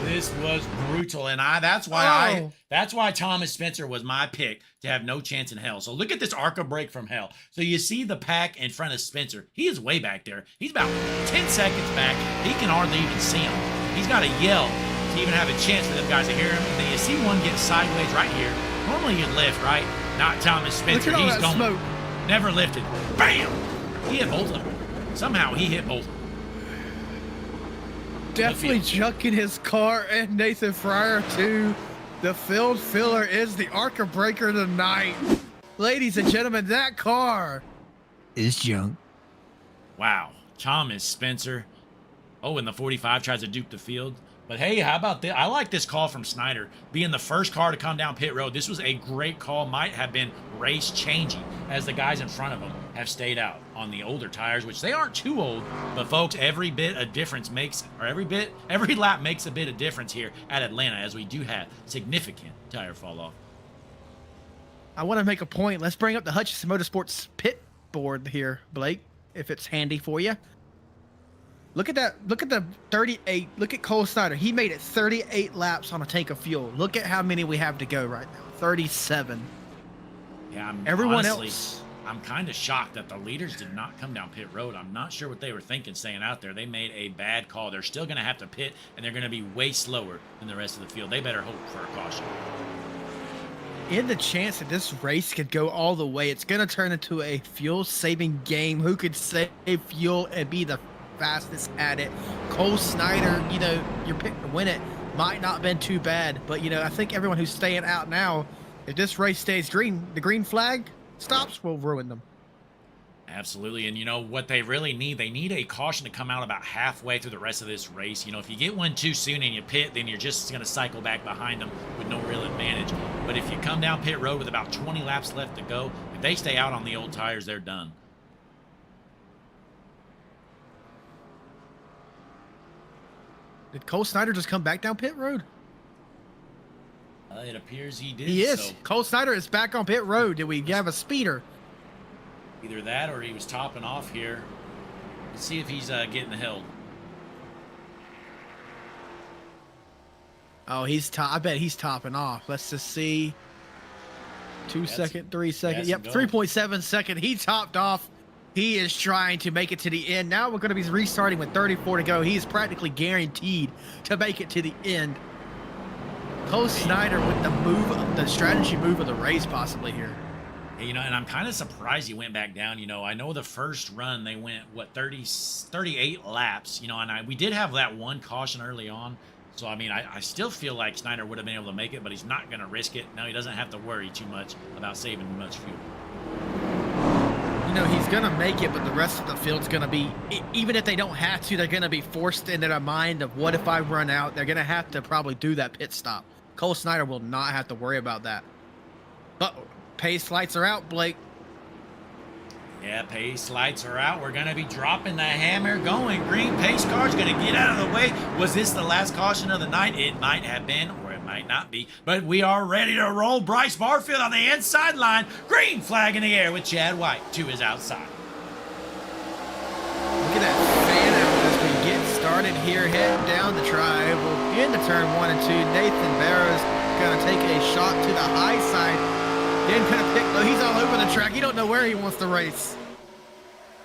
This was brutal, and that's why Thomas Spencer was my pick to have no chance in hell. So look at this ARCA break from hell. So you see the pack in front of Spencer. He is way back there. He's about 10 seconds back. He can hardly even see him. He's got to yell to even have a chance for them guys to hear him. And then you see one get sideways right here. Normally you'd lift, right? Not Thomas Spencer. Look at all He's that going. smoke. Never lifted. Bam! He hit both of them. Somehow he hit both of them. Definitely junking his car, and Nathan Fryer too. The field filler is the ARCA breaker tonight. Ladies and gentlemen, that car is junk. Wow. Thomas Spencer. Oh, and the 45 tries to dupe the field. But hey, how about this? I like this call from Snyder. Being the first car to come down pit road, this was a great call. Might have been race changing as the guys in front of him have stayed out on the older tires, which they aren't too old. But folks, every bit of difference makes, or every lap makes a bit of difference here at Atlanta, as we do have significant tire fall off. I want to make a point. Let's bring up the Hutchinson Motorsports pit board here, Blake, if it's handy for you. Look at that. Look at the 38. Look at Cole Snyder. He made it 38 laps on a tank of fuel. Look at how many we have to go right now. 37. Yeah, everyone honestly, else. I'm kind of shocked that the leaders did not come down pit road. I'm not sure what they were thinking staying out there. They made a bad call. They're still going to have to pit, and they're going to be way slower than the rest of the field. They better hope for a caution. In the chance that this race could go all the way, it's going to turn into a fuel-saving game. Who could save fuel and be the fastest at it? Cole Snyder, you know, your pick to win it might not have been too bad, but you know, I think everyone who's staying out now, if this race stays green, the green flag stops will ruin them. Absolutely. And you know what they really need? They need a caution to come out about halfway through the rest of this race. You know, if you get one too soon and you pit, then you're just going to cycle back behind them with no real advantage. But if you come down pit road with about 20 laps left to go, if they stay out on the old tires, they're done. Did Cole Snyder just come back down pit road? It appears he did. He is. So Cole Snyder is back on pit road. Did we have a speeder? either that or he was topping off here. Let's see if he's getting held. Oh, I bet he's topping off. Let's just see. 2 second, 3 second. Yep, 3.7 second. He topped off. He is trying to make it to the end. Now we're going to be restarting with 34 to go. He is practically guaranteed to make it to the end. Cole Snyder with the strategy move of the race possibly here. You know, and I'm kind of surprised he went back down. You know, I know the first run they went, what, 38 laps, you know, and we did have that one caution early on. So, I mean, I still feel like Snyder would have been able to make it, but he's not going to risk it. Now he doesn't have to worry too much about saving much fuel. You know, he's going to make it, but the rest of the field's going to be, even if they don't have to, they're going to be forced into their mind of what if I run out? They're going to have to probably do that pit stop. Cole Snyder will not have to worry about that. But pace lights are out, Blake. Yeah, pace lights are out. We're going to be dropping the hammer, going green. Pace car's going to get out of the way. Was this the last caution of the night? It might have been, or it might not be. But we are ready to roll. Bryce Barfield on the inside line. Green flag in the air with Chad White to his outside. Look at that fan out as we get started here, heading down the tribal into turn 1 and 2. Nathan Barrows going to take a shot to the high side. Then kind of pick low. He's all over the track. You don't know where he wants to race.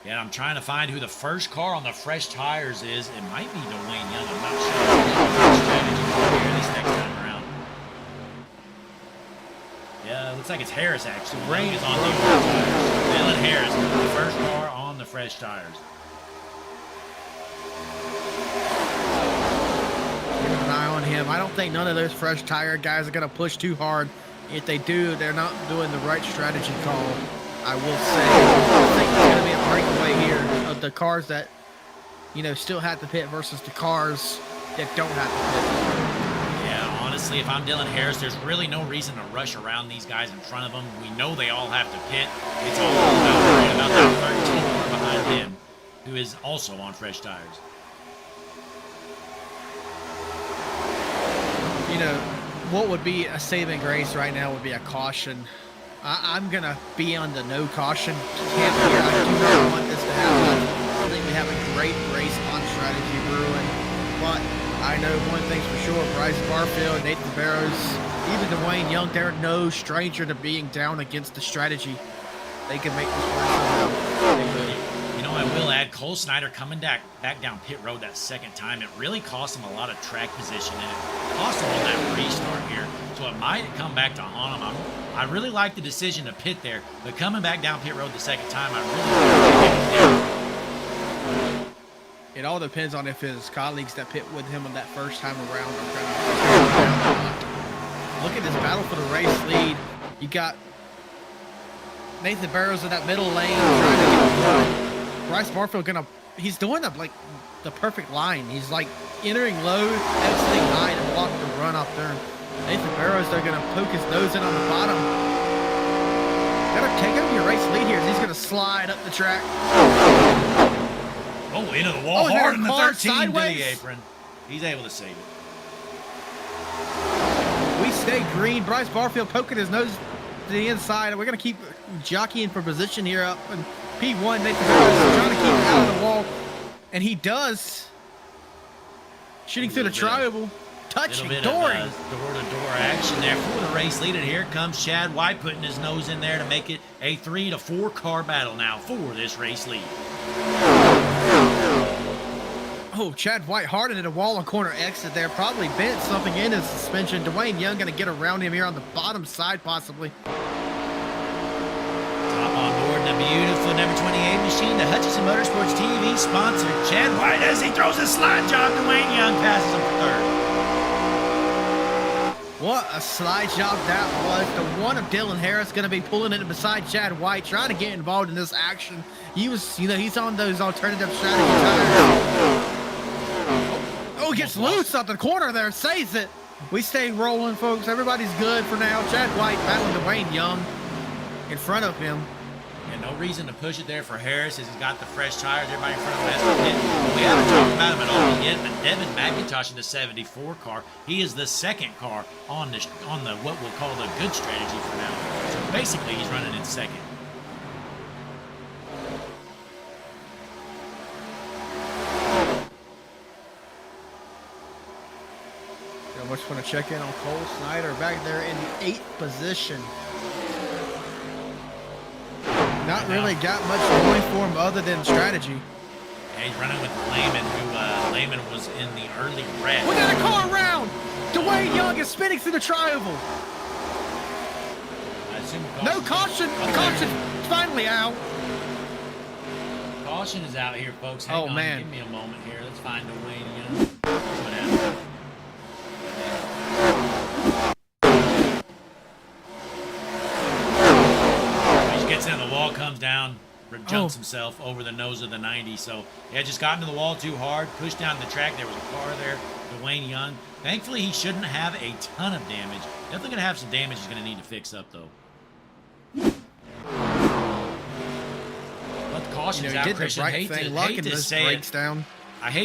Yeah, I'm trying to find who the first car on the fresh tires is. It might be Dwayne Young. I'm not sure. Strategy here this next time around. Yeah, it looks like it's Harris actually. Rain is on the old tires. Dylan Harris, the first car on the fresh tires. Keep an eye on him. I don't think none of those fresh tire guys are going to push too hard. If they do, they're not doing the right strategy call, I will say. I think there's going to be a breakaway here of the cars that, you know, still have to pit versus the cars that don't have to pit. Yeah, honestly, if I'm Dylan Harris, there's really no reason to rush around these guys in front of them. We know they all have to pit. It's all about worrying about that 13 car behind him, who is also on fresh tires. You know, what would be a saving grace right now would be a caution. I'm going to be on the no caution camp here. I do not want this to happen. I think we have a great race on strategy brewing. But I know one thing's for sure. Bryce Barfield, Nathan Barrows, even Dwayne Young, they're no stranger to being down against the strategy. They can make this work somehow. They will. You know, I will add, Cole Snyder coming back down pit road that second time, it really cost him a lot of track position, and it cost him on that restart here. So it might come back to haunt him. I really like the decision to pit there, but coming back down pit road the second time, I really like it. You It all depends on if his colleagues that pit with him on that first time around are going to. Look at this battle for the race lead. You got Nathan Barrows in that middle lane trying to get through. Bryce Barfield he's doing the perfect line. He's like entering low, exiting high to block the run off there. Nathan Barrows, they're going to poke his nose in on the bottom. Gotta take over your race lead here. He's going to slide up the track. Oh, into the wall hard in the 13 sideways. to the apron. He's able to save it. We stay green. Bryce Barfield poking his nose to the inside. We're going to keep jockeying for position here up. And P1, Nathan Barrows is trying to keep it out of the wall. And he does. Shooting through the tri-oval. Touching, Dooring. Door-to-door action there for the race lead. And here comes Chad White putting his nose in there to make it a 3 to 4 car battle now for this race lead. Oh, Chad White hard into the wall on corner exit there. Probably bent something in his suspension. Dwayne Young going to get around him here on the bottom side possibly. Top on board in a beautiful number 28 machine. The Hutchinson Motorsports TV sponsor. Chad White as he throws a slide job. Dwayne Young passes him for third. What a slide job that was. The one of Dylan Harris going to be pulling it beside Chad White, trying to get involved in this action. He's on those alternative strategy tires. Oh, he gets loose out the corner there, saves it. We stay rolling, folks. Everybody's good for now. Chad White battling Dwayne Young in front of him. And no reason to push it there for Harris as he's got the fresh tires. Everybody in front of him has to pit. We haven't talked about him at all yet, but Devin McIntosh in the 74 car. He is the second car on the what we'll call the good strategy for now. So basically, he's running in second. I just want to check in on Cole Snyder back there in the 8th position. Not really got much going for him other than strategy. Yeah, he's running with Lehman, who Lehman was in the early red. We got a car around! Dwayne Young is spinning through the tri-oval. No caution! Caution finally out. Caution is out here, folks. Hang on, man. Give me a moment here. Let's find Dwayne Young. What happened? Gets in the wall, comes down, jumps himself over the nose of the 90. So, yeah, just got into the wall too hard, pushed down the track. There was a car there, Dwayne Young. Thankfully, he shouldn't have a ton of damage. Definitely going to have some damage he's going to need to fix up, though. But the caution's out, Christian. I hate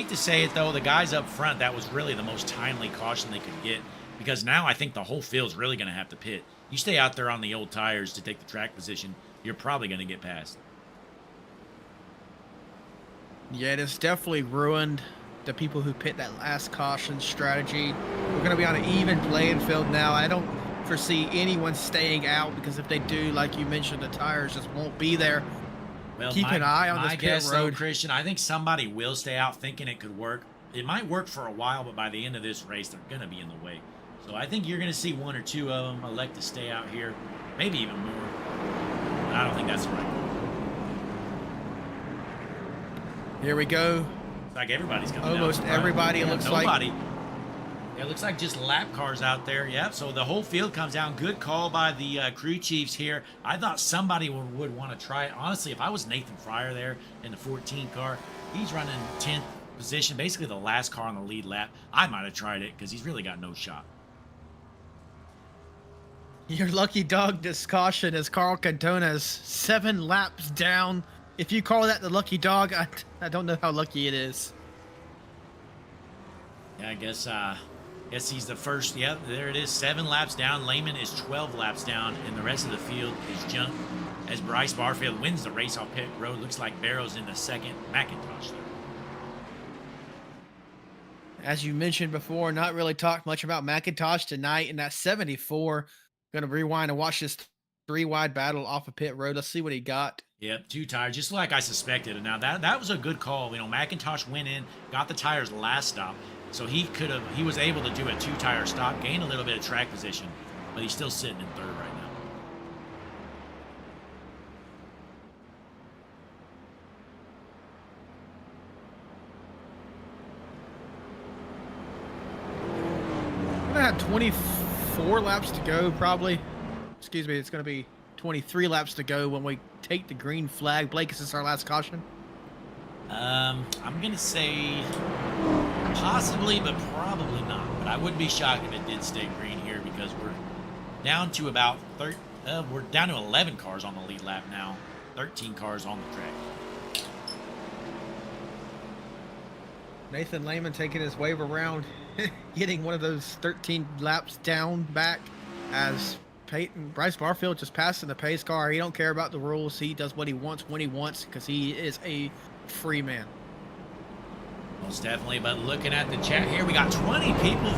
to say it, though. The guys up front, that was really the most timely caution they could get. Because now I think the whole field's really going to have to pit. You stay out there on the old tires to take the track position, you're probably going to get past. Yeah, it has definitely ruined the people who pit that last caution strategy. We're going to be on an even playing field now. I don't foresee anyone staying out because if they do, like you mentioned, the tires just won't be there. Well, keep an eye on this pit road. Though, Christian, I think somebody will stay out thinking it could work. It might work for a while, but by the end of this race, they're going to be in the way. So I think you're going to see one or two of them elect to stay out here, maybe even more. But I don't think that's the right call. Here we go. It's like everybody's coming Almost everybody, it looks nobody. like. Yeah, it looks like just lap cars out there. Yep, so the whole field comes down. Good call by the crew chiefs here. I thought somebody would want to try it. Honestly, if I was Nathan Fryer there in the 14 car, he's running 10th position, basically the last car on the lead lap. I might have tried it because he's really got no shot. Your lucky dog discussion is Carl Cantona's 7 laps down. If you call that the lucky dog, I don't know how lucky it is. Yeah, I guess he's the first. Yeah, there it is. 7 laps down. Lehman is 12 laps down, and the rest of the field is jumped as Bryce Barfield wins the race off pit road. Looks like Barrows in the second. McIntosh there. As you mentioned before, not really talked much about McIntosh tonight in that 74. Going to rewind and watch this 3-wide battle off of pit road. Let's see what he got. Yep, 2 tires, just like I suspected. And now that was a good call. You know, McIntosh went in, got the tires last stop, so he was able to do a 2-tire stop, gain a little bit of track position, but he's still sitting in third right now. have 24 laps to go, probably. Excuse me, it's going to be 23 laps to go when we take the green flag. Blake, is this our last caution? I'm going to say possibly, but probably not. But I wouldn't be shocked if it did stay green here because we're down to about we're down to 11 cars on the lead lap now. 13 cars on the track. Nathan Lehman taking his wave around, getting one of those 13 laps down back as Bryce Barfield just passing the pace car. He don't care about the rules. He does what he wants when he wants because he is a free man. Most definitely, but looking at the chat here, we got 20 people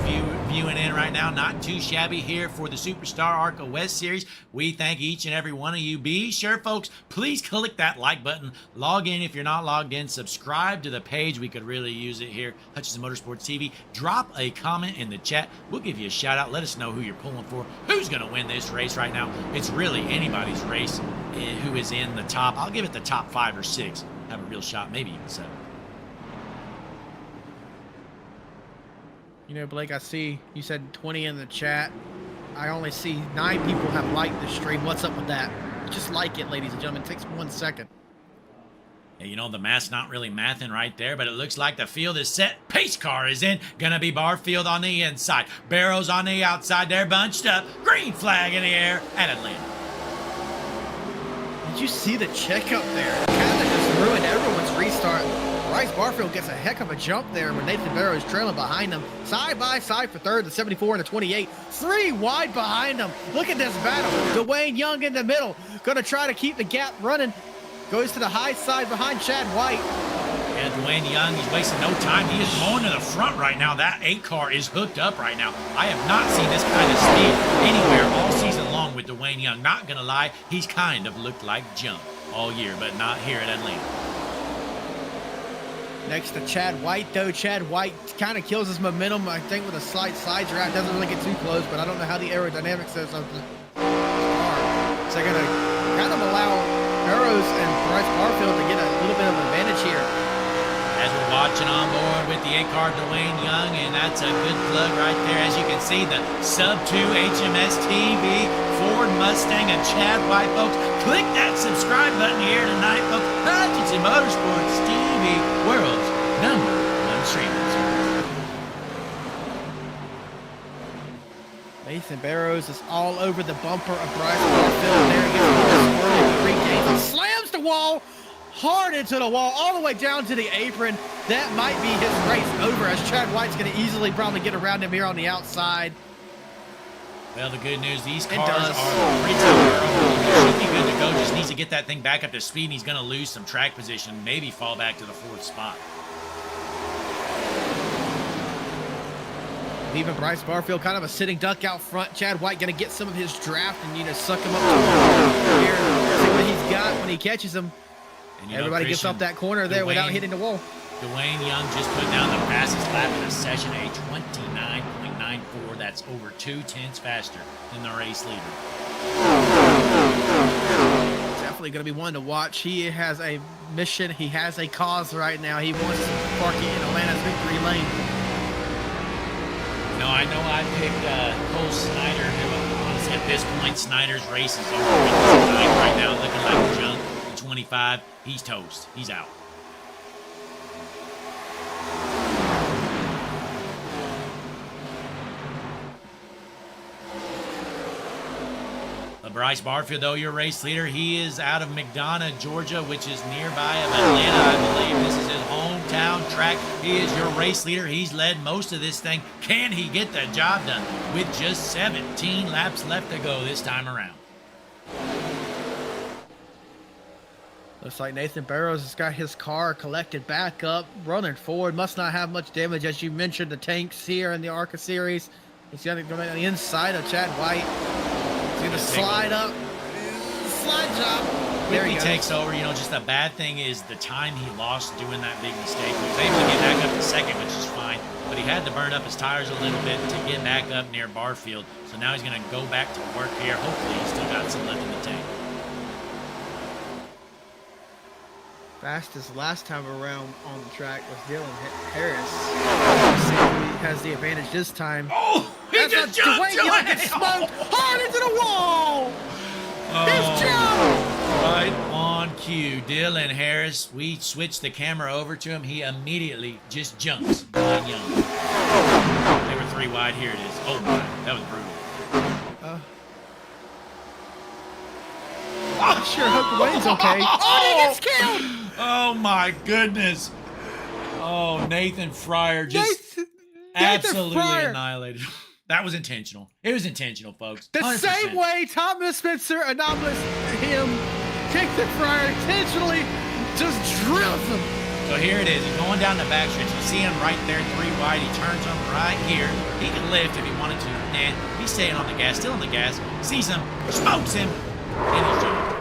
viewing in right now. Not too shabby here for the Superstar ARCA West Series. We thank each and every one of you. Be sure, folks, please click that like button. Log in if you're not logged in. Subscribe to the page. We could really use it here. Hutchinson Motorsports TV. Drop a comment in the chat. We'll give you a shout out. Let us know who you're pulling for. Who's going to win this race right now? It's really anybody's race who is in the top. I'll give it the top 5 or 6. Have a real shot, maybe even 7. You know, Blake, I see you said 20 in the chat. I only see 9 people have liked the stream. What's up with that? Just like it, ladies and gentlemen. It takes 1 second. Yeah, you know, the math's not really mathing right there, but it looks like the field is set. Pace car is in. Gonna be Barfield on the inside. Barrows on the outside. They're bunched up. Green flag in the air at Atlanta. Did you see the check up there? It kind of just ruined everyone's restart. Bryce Barfield gets a heck of a jump there when Nathan Barrows trailing behind him. Side by side for third, the 74 and the 28. 3 wide behind him. Look at this battle. Dwayne Young in the middle. Going to try to keep the gap running. Goes to the high side behind Chad White. Yeah, Dwayne Young, he's wasting no time. He is going to the front right now. That 8 car is hooked up right now. I have not seen this kind of speed anywhere all season long with Dwayne Young. Not going to lie, he's kind of looked like junk all year, but not here at Atlanta. Next to Chad White, though. Chad White kind of kills his momentum, I think, with a slight side draft. Doesn't really get too close, but I don't know how the aerodynamics is of the car. So they're going to kind of allow Barrows and Bryce Barfield to get a little bit of an advantage here. As we're watching on board with the 8 car Dwayne Young, and that's a good plug right there. As you can see, the sub-2 HMS TV, Ford Mustang, and Chad White, folks. Click that subscribe button here tonight, folks. Hutchinson Motorsports TV, world's #1 streaming service. Nathan Barrows is all over the bumper of Bryce Barfield. There he gets a regains and slams the wall hard into the wall, all the way down to the apron. That might be his race over, as Chad White's going to easily probably get around him here on the outside. Well, the good news, these cars are 3 times. He should be good to go. Just needs to get that thing back up to speed, and he's going to lose some track position, maybe fall back to the 4th spot. Even Bryce Barfield, kind of a sitting duck out front. Chad White going to get some of his draft and, you know, suck him up to here. See what he's got when he catches him. And everybody gets up that corner there without hitting the wall. Dwayne Young just put down the fastest lap in the session, a 29.94. That's over 2/10 faster than the race leader. Definitely going to be one to watch. He has a mission. He has a cause right now. He wants to park it in Atlanta's victory lane. No, I know I picked Cole Snyder. Honestly, at this point, Snyder's race is over. Right now, looking like junk. 25, he's toast. He's out. Bryce Barfield, though, your race leader, he is out of McDonough, Georgia, which is nearby of Atlanta, I believe. This is his hometown track. He is your race leader. He's led most of this thing. Can he get the job done with just 17 laps left to go this time around? Looks like Nathan Barrows has got his car collected back up, running forward. Must not have much damage, as you mentioned, the tanks here in the ARCA series. He's going to go on the inside of Chad White. He's going to slide up. Slide job. There he takes over. You know, just the bad thing is the time he lost doing that big mistake. He was able to get back up to second, which is fine, but he had to burn up his tires a little bit to get back up near Barfield. So now he's going to go back to work here. Hopefully he's still got some left in the tank. Fastest last time around on the track was Dylan Harris. He has the advantage this time. Oh, he just jumped. Dwayne Young gets smoked hard into the wall. He's jumped. Right on cue. Dylan Harris, we switched the camera over to him. He immediately just jumps. Dwayne Young. They were 3 wide. Here it is. Oh, my. That was brutal. I sure hope Dwayne's okay. Oh, he gets killed. Oh, my goodness. Oh, Nathan Fryer just absolutely annihilated. That was intentional. It was intentional, folks. 100%. The same way Thomas Spencer anomalous him kicked the Fryer intentionally just drills him. So here it is. He's going down the back stretch. You see him right there, 3 wide. He turns him right here. He can lift if he wanted to. And he's staying on the gas, still on the gas. Sees him, smokes him, and he's jumping.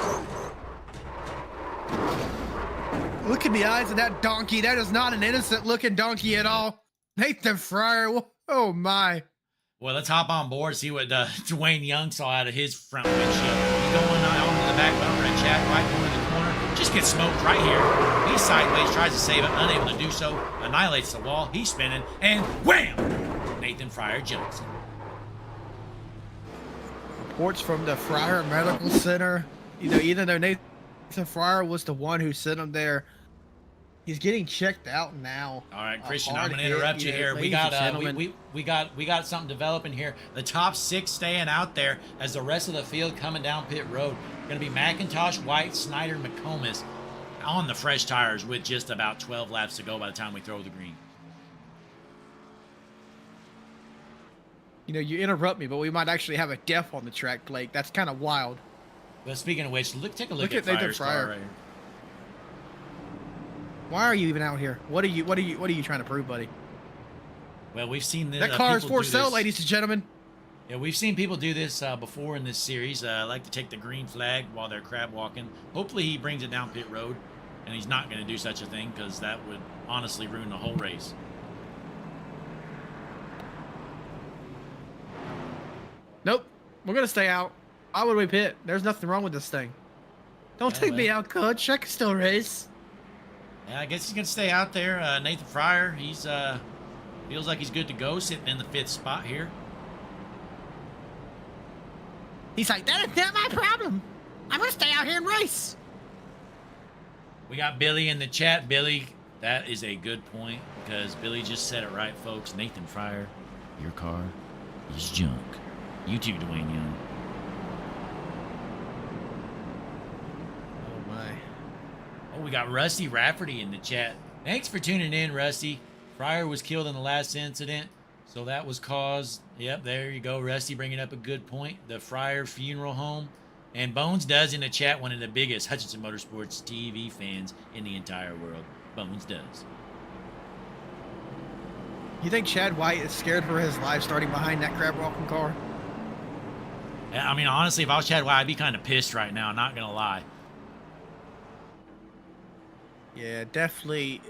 Look at the eyes of that donkey. That is not an innocent looking donkey at all. Nathan Fryer. Oh my. Well, let's hop on board, see what Dwayne Young saw out of his front windshield. He's going on to the back bumper, and Chad White going to the corner. Just gets smoked right here. He's sideways, tries to save it, unable to do so. Annihilates the wall. He's spinning, and wham! Nathan Fryer jumps. Reports from the Fryer Medical Center. You know, even though Nathan Fryer was the one who sent him there, he's getting checked out now. All right, Christian, I'm going to interrupt you here. We got something developing here. The top 6 staying out there as the rest of the field coming down pit road. Going to be McIntosh, White, Snyder, McComas on the fresh tires with just about 12 laps to go by the time we throw the green. You know, you interrupt me, but we might actually have a death on the track, Blake. That's kind of wild. Well, speaking of which, take a look at Fryer's car right here. Why are you even out here? What are you trying to prove, buddy? Well, we've seen this. That car is for sale, ladies and gentlemen. Yeah, we've seen people do this before in this series. Like to take the green flag while they're crab walking. Hopefully he brings it down pit road, and he's not going to do such a thing because that would honestly ruin the whole race. Nope, we're gonna stay out. Why would we pit? There's nothing wrong with this thing. Don't take me out, coach. I can still race. Yeah, I guess he's gonna stay out there. Nathan Fryer, he's feels like he's good to go, sitting in the 5th spot here. He's like, that is not my problem. I'm gonna stay out here and race. We got Billy in the chat. Billy, that is a good point because Billy just said it right, folks. Nathan Fryer, your car is junk. You too, Dwayne Young. Oh my. Oh, we got Rusty Rafferty in the chat. Thanks for tuning in, Rusty. Fryer was killed in the last incident, so that was caused. Yep, there you go, Rusty, bringing up a good point. The Fryer Funeral Home. And Bones does in the chat, one of the biggest Hutchinson Motorsports TV fans in the entire world. Bones does. You think Chad White is scared for his life starting behind that crab walking car? I mean, honestly, if I was Chad White, I'd be kind of pissed right now, not going to lie. Yeah, definitely.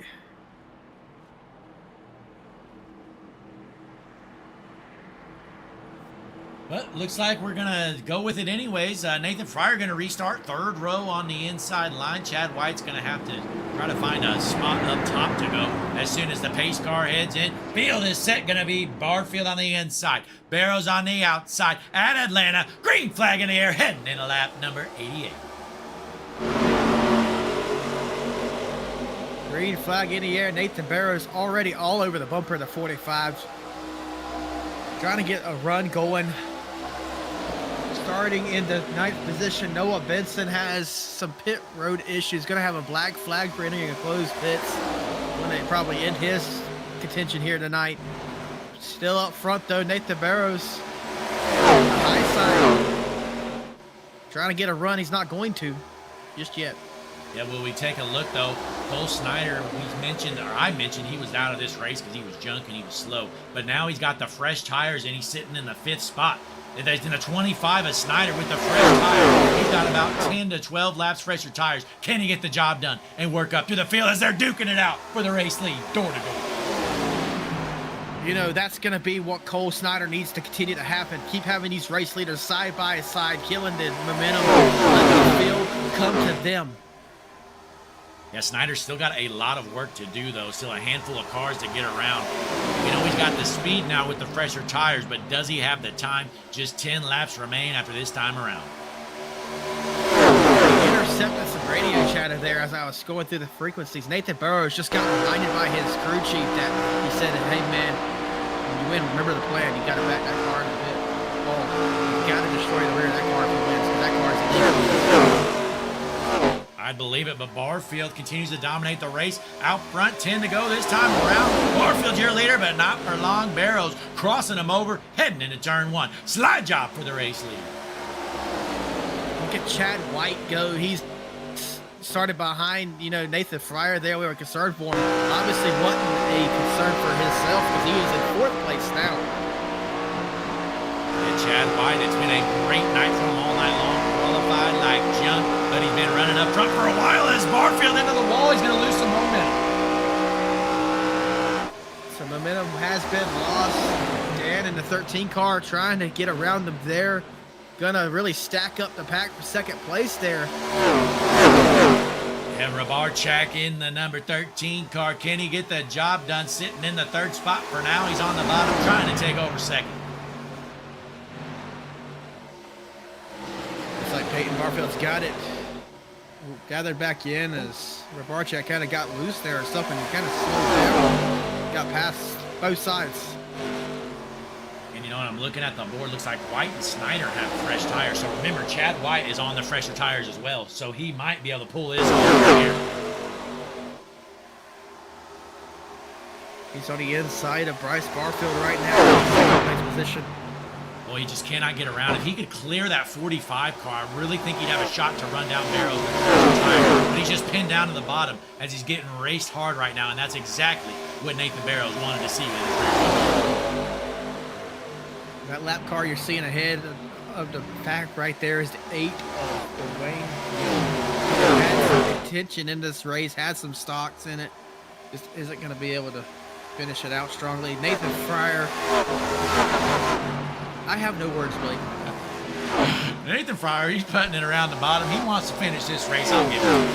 But looks like we're going to go with it anyways. Nathan Fryer going to restart 3rd row on the inside line. Chad White's going to have to try to find a spot up top to go as soon as the pace car heads in. Field is set, going to be Barfield on the inside. Barrows on the outside at Atlanta. Green flag in the air, heading into lap number 88. Green flag in the air. Nathan Barrows already all over the bumper of the 45s. Trying to get a run going. Starting in the 9th position, Noah Benson has some pit road issues. Going to have a black flag for entering a closed pits when they probably end his contention here tonight. Still up front, though, Nathan Barrows. High side. Trying to get a run. He's not going to just yet. Yeah, will we take a look, though? Cole Snyder, I mentioned he was out of this race because he was junk and he was slow. But now he's got the fresh tires and he's sitting in the 5th spot. In the 25 of Snyder with the fresh tires. He's got about 10 to 12 laps fresher tires. Can he get the job done and work up to the field as they're duking it out for the race lead, door to door? You know, that's going to be what Cole Snyder needs to continue to happen. Keep having these race leaders side by side, killing the momentum. Let the field come to them. Yeah, Snyder's still got a lot of work to do, though. Still a handful of cars to get around. You know, he's got the speed now with the fresher tires, but does he have the time? Just 10 laps remain after this time around. Intercepted some radio chatter there as I was going through the frequencies. Nathan Burrows just got reminded by his crew chief that he said, hey, man, when you win, remember the plan. You got to back that car in a bit. Oh, you got to destroy the rear of that car if he wins, because that car is illegal. I believe it, but Barfield continues to dominate the race. Out front, 10 to go this time around. Barfield's your leader, but not for long. Barrows crossing him over, heading into turn 1. Slide job for the race lead. Look at Chad White go. He's started behind, you know, Nathan Fryer there. We were concerned for him. Obviously wasn't a concern for himself because he is in 4th place now. And Chad White, it's been a great night for him all night long. Qualified like junk, but he's been running up front for a while. As Barfield into the wall, he's going to lose some momentum. So momentum has been lost. Dan in the 13 car trying to get around them there. Gonna really stack up the pack for 2nd place there. And Rabarchak in the number 13 car. Can he get the job done? Sitting in the 3rd spot for now. He's on the bottom trying to take over 2nd. Looks like Peyton Barfield's got it. Gathered back in as Rabarchak kind of got loose there or something. He kind of slowed down. Got past both sides. And you know, when I'm looking at the board, looks like White and Snyder have fresh tires. So remember, Chad White is on the fresher tires as well. So he might be able to pull his off here. He's on the inside of Bryce Barfield right now. Nice position. Well, he just cannot get around. If he could clear that 45 car, I really think he'd have a shot to run down Barrows with the fresher tire. But he's just pinned down to the bottom as he's getting raced hard right now. And that's exactly what Nathan Barrows wanted to see with his rear. That lap car you're seeing ahead of the pack right there is the 8 of the Wayne. Had some contention in this race, had some stocks in it. Just isn't going to be able to finish it out strongly. Nathan Fryer. I have no words, Blake. Nathan Fryer, he's putting it around the bottom. He wants to finish this race. I'll give him.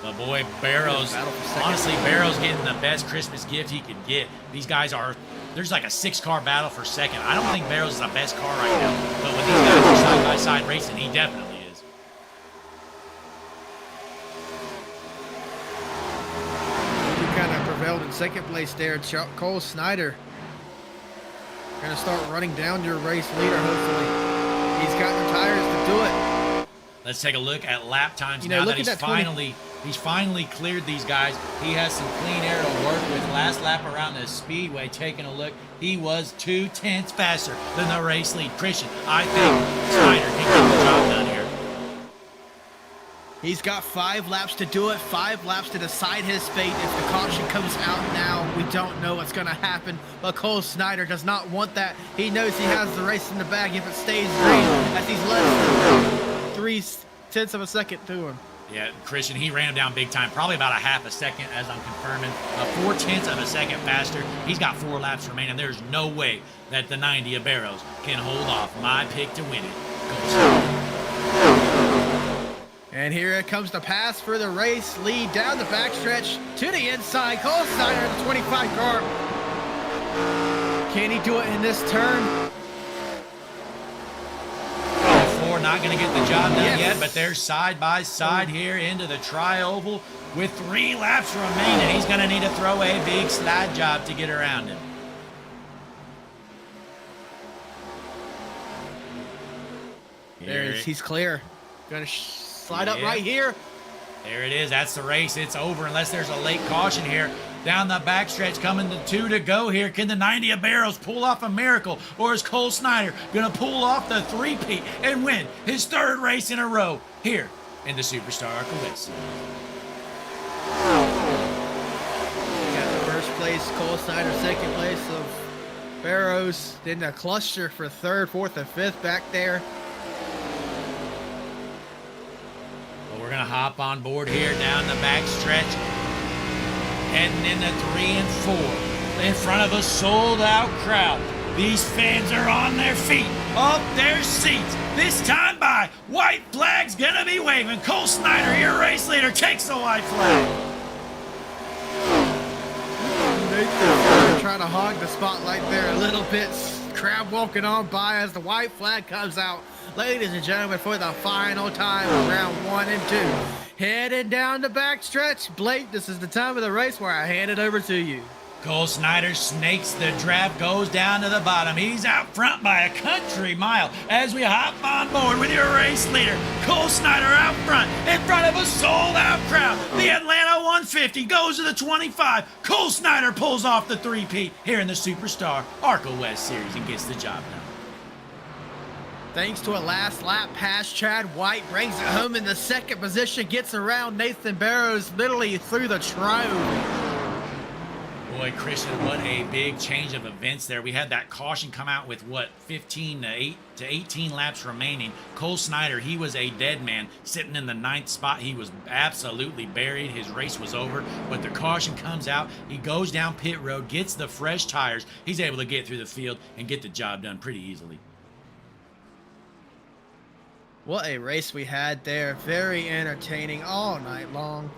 But boy, Barrows, honestly, Barrows getting the best Christmas gift he could get. These guys are, there's like a 6-car battle for 2nd. I don't think Barrows is the best car right now. But when these guys are side-by-side racing, he definitely is. He kind of prevailed in 2nd place there. Cole Snyder going to start running down your race leader, hopefully. He's got the tires to do it. Let's take a look at lap times now that he's finally cleared these guys. He has some clean air to work with. Last lap around the speedway, taking a look, he was 2/10 faster than the race lead. Christian, I think Snyder can get the job done here. He's got 5 laps to do it, 5 laps to decide his fate. If the caution comes out now, we don't know what's going to happen. But Cole Snyder does not want that. He knows he has the race in the bag if it stays green, as he's less than 3/10 of a second to him. Yeah, Christian, he ran him down big time, probably about a half a second, as I'm confirming. 4/10 of a second faster. He's got 4 laps remaining. There's no way that the 90 of Barrows can hold off my pick to win it. Cole Snyder. And here it comes the pass for the race lead down the backstretch to the inside. Cole Snyder in the 25 car. Can he do it in this turn? Not going to get the job done Yes. yet, but they're side by side here into the tri-oval with 3 laps remaining. He's going to need to throw a big slide job to get around him. There it is. He's clear. Gonna slide up right here. There it is. That's the race. It's over unless there's a late caution here. Down the backstretch, coming to 2 to go here. Can the 90 of Barrows pull off a miracle? Or is Cole Snyder going to pull off the 3-peat and win his 3rd race in a row here in the Superstar ARCA West? Got the 1st place, Cole Snyder, 2nd place of Barrows. Then the cluster for 3rd, 4th, and 5th back there. Well, we're going to hop on board here down the backstretch. Heading into 3 and 4 in front of a sold-out crowd. These fans are on their feet off their seats. This time by white flag's gonna be waving. Cole Snyder, your race leader, takes the white flag. Nathan trying to hog the spotlight there a little bit. Crowd walking on by as the white flag comes out. Ladies and gentlemen, for the final time of round 1 and 2. Heading down the backstretch. Blake, this is the time of the race where I hand it over to you. Cole Snyder snakes the draft, goes down to the bottom. He's out front by a country mile as we hop on board with your race leader. Cole Snyder out front in front of a sold-out crowd. The Atlanta 150 goes to the 25. Cole Snyder pulls off the three-peat here in the Superstar ARCA West Series and gets the job done. Thanks to a last lap pass, Chad White brings it home in the second position, gets around Nathan Barrows literally through the trove. Boy, Christian, what a big change of events there. We had that caution come out with, 15 to 18 laps remaining. Cole Snyder, he was a dead man sitting in the 9th spot. He was absolutely buried. His race was over, but the caution comes out. He goes down pit road, gets the fresh tires. He's able to get through the field and get the job done pretty easily. What a race we had there. Very entertaining all night long.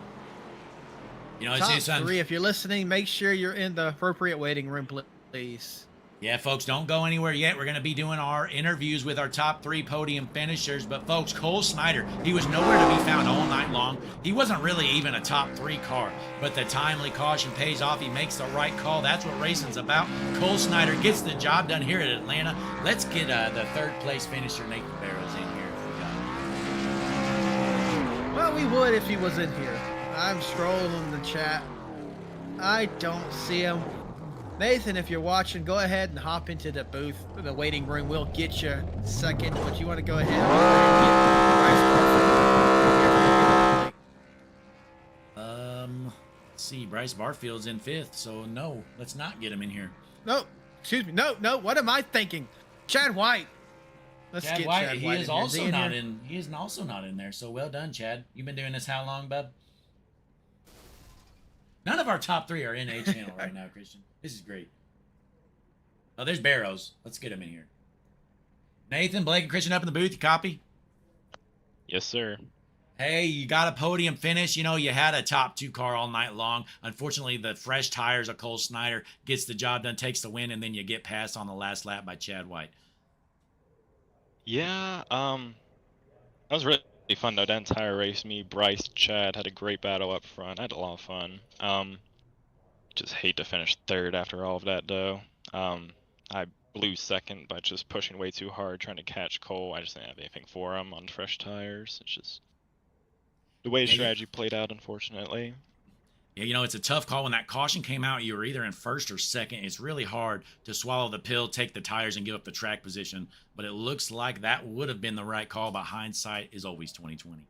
You know, Top 3, if you're listening, make sure you're in the appropriate waiting room, please. Yeah, folks, don't go anywhere yet. We're going to be doing our interviews with our top 3 podium finishers. But, folks, Cole Snyder, he was nowhere to be found all night long. He wasn't really even a top 3 car. But the timely caution pays off. He makes the right call. That's what racing's about. Cole Snyder gets the job done here at Atlanta. Let's get the 3rd place finisher, Nathan Barrows, in here. Well, we would if he was in here. I'm scrolling in the chat. I don't see him. Nathan, if you're watching, go ahead and hop into the booth, the waiting room. We'll get you second, but you want to go ahead and let's see. Bryce Barfield's in 5th, so no, let's not get him in here. No, excuse me. No, what am I thinking? Chad White. Let's Chad get White, Chad he White is also not in. He is also not in there. So well done, Chad. You've been doing this how long, bub? None of our top 3 are in A channel right now, Christian. This is great. Oh, there's Barrows. Let's get him in here. Nathan, Blake, and Christian up in the booth. You copy? Yes, sir. Hey, you got a podium finish. You know, you had a top 2 car all night long. Unfortunately, the fresh tires of Cole Snyder gets the job done, takes the win, and then you get passed on the last lap by Chad White. Yeah, that was really fun though. That entire race, me, Bryce, Chad had a great battle up front. I had a lot of fun. Just hate to finish 3rd after all of that though. I blew 2nd by just pushing way too hard, trying to catch Cole. I just didn't have anything for him on fresh tires. It's just the way the strategy played out, unfortunately. Yeah, you know, it's a tough call. When that caution came out, you were either in 1st or 2nd. It's really hard to swallow the pill, take the tires, and give up the track position. But it looks like that would have been the right call, but hindsight is always 20/20.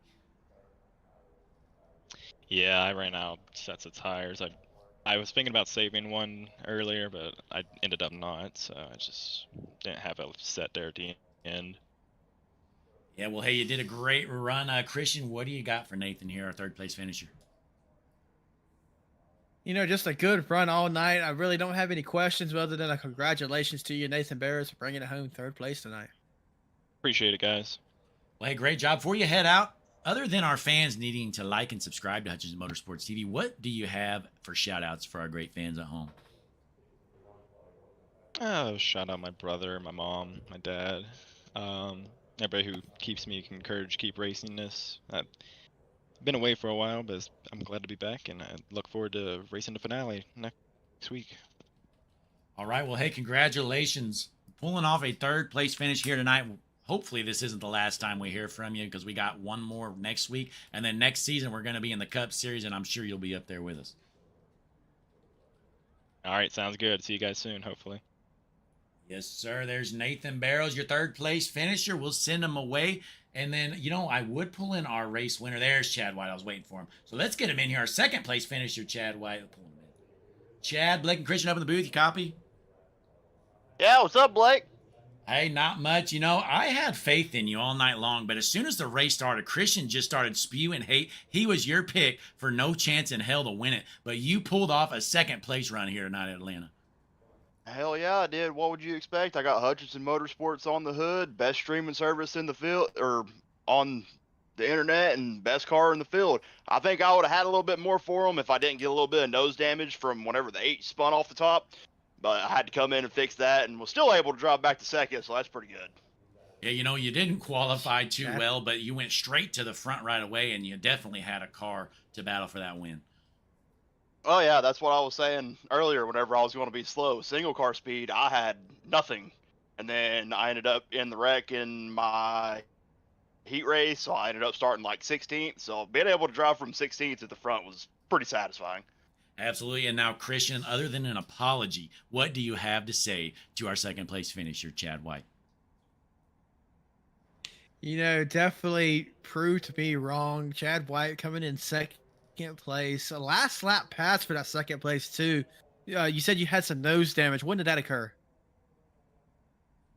Yeah, I ran out sets of tires. I was thinking about saving one earlier, but I ended up not, so I just didn't have a set there at the end. Yeah, well, hey, you did a great run. Christian, what do you got for Nathan here, our 3rd place finisher? You know, just a good run all night. I really don't have any questions other than a congratulations to you, Nathan Barrows, for bringing it home 3rd place tonight. Appreciate it, guys. Well, hey, great job. Before you head out, other than our fans needing to like and subscribe to Hutchins Motorsports TV, what do you have for shout-outs for our great fans at home? Oh, shout out my brother, my mom, my dad, everybody who keeps me encouraged, keep racing this. I've been away for a while, but I'm glad to be back, and I look forward to racing the finale next week. All right, well, hey, congratulations. Pulling off a 3rd place finish here tonight. Hopefully this isn't the last time we hear from you, because we got one more next week, and then next season we're going to be in the Cup Series, and I'm sure you'll be up there with us. All right, sounds good. See you guys soon, hopefully. Yes, sir. There's Nathan Barrows, your 3rd place finisher. We'll send him away. And then, you know, I would pull in our race winner. There's Chad White. I was waiting for him. So let's get him in here. Our 2nd place finisher, Chad White. We'll pull him in. Chad, Blake, and Christian up in the booth. You copy? Yeah, what's up, Blake? Hey, not much. You know, I had faith in you all night long, but as soon as the race started, Christian just started spewing hate. He was your pick for no chance in hell to win it, but you pulled off a 2nd place run here tonight at Atlanta. Hell yeah, I did. What would you expect? I got Hutchinson Motorsports on the hood, best streaming service in the field, or on the internet, and best car in the field. I think I would have had a little bit more for them if I didn't get a little bit of nose damage from whenever the 8 spun off the top. But I had to come in and fix that, and was still able to drop back to second, so that's pretty good. Yeah, you didn't qualify too Chad? well, but you went straight to the front right away, and you definitely had a car to battle for that win. Oh yeah, that's what I was saying earlier. Whenever I was going to be slow, single car speed, I had nothing, and then I ended up in the wreck in my heat race, so I ended up starting like 16th. So being able to drive from 16th to the front was pretty satisfying. Absolutely. And now, Christian, other than an apology, what do you have to say to our second place finisher, Chad White? Definitely proved to be wrong. Chad White coming in second place. Last lap pass for that second place, too. You said you had some nose damage. When did that occur?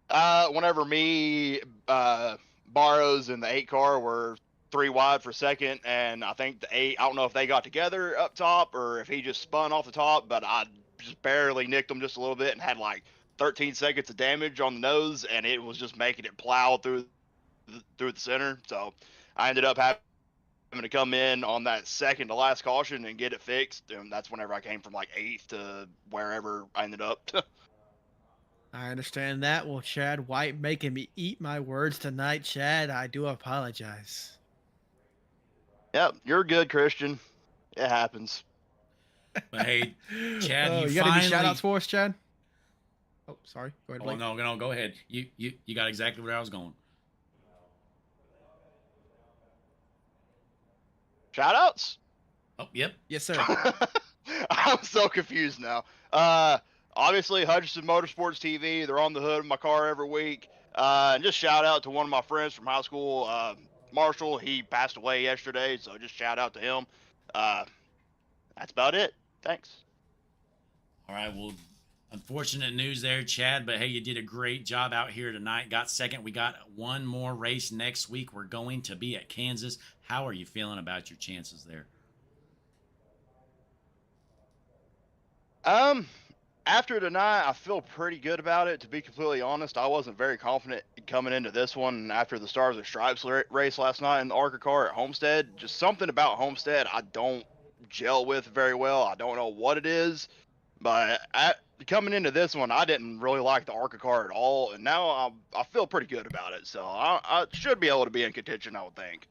Whenever me, Barrows, and the 8 car were 3 wide for second, and I think the 8, I don't know if they got together up top or if he just spun off the top, but I just barely nicked him just a little bit and had like 13 seconds of damage on the nose, and it was just making it plow through the center. So I ended up having to come in on that second to last caution and get it fixed, and that's whenever I came from like 8th to wherever I ended up. I understand that. Well, Chad White making me eat my words tonight. Chad, I do apologize. Yep, you're good, Christian. It happens. But hey, Chad, Oh, you got finally... any shout outs for us, Chad? Oh, sorry. Go ahead, Oh, Blake. no, go ahead. You got exactly where I was going. Shout outs? Oh, yep. Yes, sir. I'm so confused now. Obviously, Hutchinson Motorsports TV, they're on the hood of my car every week. And just shout out to one of my friends from high school, Marshall. He passed away yesterday, so just shout out to him. That's about it. Thanks. All right, well, unfortunate news there, Chad, but hey, you did a great job out here tonight. Got second. We got one more race next week. We're going to be at Kansas. How are you feeling about your chances there? After tonight, I feel pretty good about it. To be completely honest, I wasn't very confident coming into this one after the Stars and Stripes race last night in the ARCA car at Homestead. Just something about Homestead I don't gel with very well. I don't know what it is, but coming into this one, I didn't really like the ARCA car at all, and now I feel pretty good about it. So I should be able to be in contention, I would think.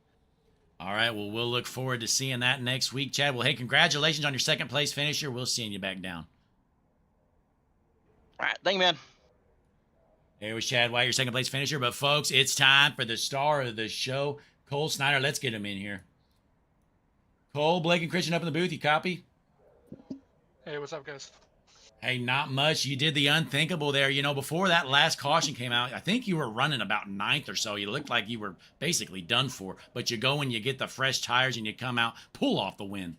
All right, well, we'll look forward to seeing that next week, Chad. Well, hey, congratulations on your second place finisher. We'll see you back down. All right, thank you, man. There was Chad White, your second place finisher. But, folks, it's time for the star of the show, Cole Snyder. Let's get him in here. Cole, Blake, and Christian up in the booth. You copy? Hey, what's up, guys? Hey, not much. You did the unthinkable there. Before that last caution came out, I think you were running about 9th or so. You looked like you were basically done for. But you go and you get the fresh tires and you come out, pull off the win.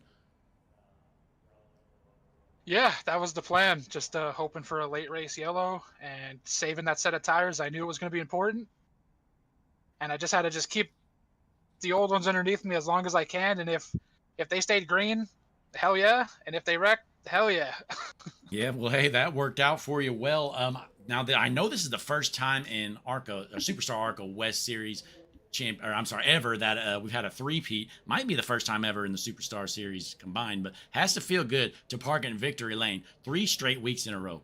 Yeah, that was the plan. Just hoping for a late race yellow and saving that set of tires. I knew it was going to be important. And I just had to just keep the old ones underneath me as long as I can. And if they stayed green, hell yeah. And if they wrecked, hell yeah. Yeah, well, hey, that worked out for you well. Now, I know this is the first time in ARCA, or Superstar ARCA West Series ever that we've had a three-peat. Might be the first time ever in the Superstar Series combined, but has to feel good to park in victory lane 3 straight weeks in a row.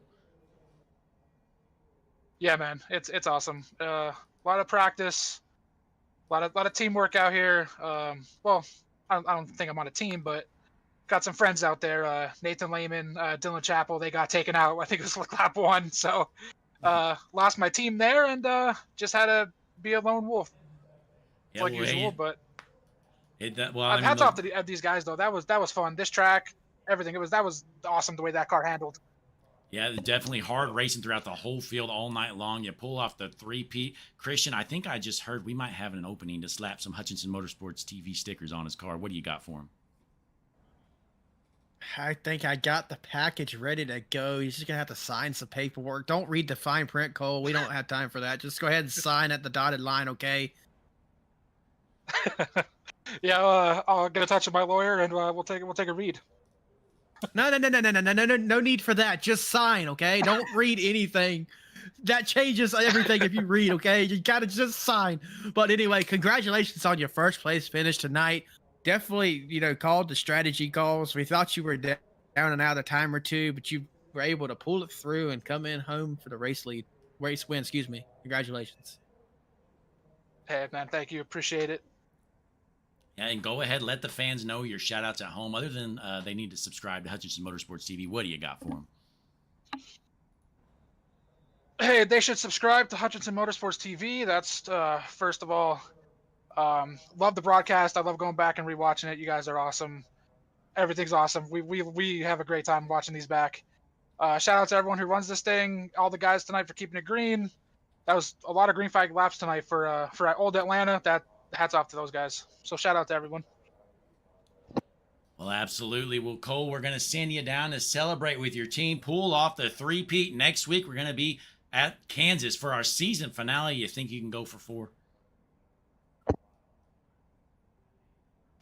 Yeah, man, it's awesome. A lot of practice, a lot of teamwork out here. Well, I don't think I'm on a team, but got some friends out there. Nathan Lehman, Dylan Chappell, they got taken out. I think it was like lap 1. So lost my team there and just had to be a lone wolf. Yeah, like usual, but hats off to these guys though. That was fun. This track, everything. That was awesome the way that car handled. Yeah, definitely hard racing throughout the whole field all night long. You pull off the three-peat. Christian, I think I just heard we might have an opening to slap some Hutchinson Motorsports TV stickers on his car. What do you got for him? I think I got the package ready to go. You're just going to have to sign some paperwork. Don't read the fine print, Cole. We don't have time for that. Just go ahead and sign at the dotted line, okay? Yeah, I'll get in touch with my lawyer and we'll take a read. No need for that. Just sign, okay? Don't read anything. That changes everything if you read, okay? You gotta just sign. But anyway, congratulations on your first place finish tonight. Definitely, called the strategy calls. We thought you were down and out a time or two, but you were able to pull it through and come in home for the race win, excuse me. Congratulations. Hey, man, thank you. Appreciate it. Yeah, and go ahead, let the fans know your shout outs at home. Other than they need to subscribe to Hutchinson Motorsports TV, what do you got for them? Hey, they should subscribe to Hutchinson Motorsports TV. That's first of all. Love the broadcast. I love going back and rewatching it. You guys are awesome. Everything's awesome. We have a great time watching these back. Shout out to everyone who runs this thing. All the guys tonight for keeping it green. That was a lot of green flag laps tonight for old Atlanta. That hats off to those guys. So shout out to everyone. Well, absolutely. Well, Cole, we're going to send you down to celebrate with your team. Pull off the three-peat. Next week, we're going to be at Kansas for our season finale. You think you can go for 4?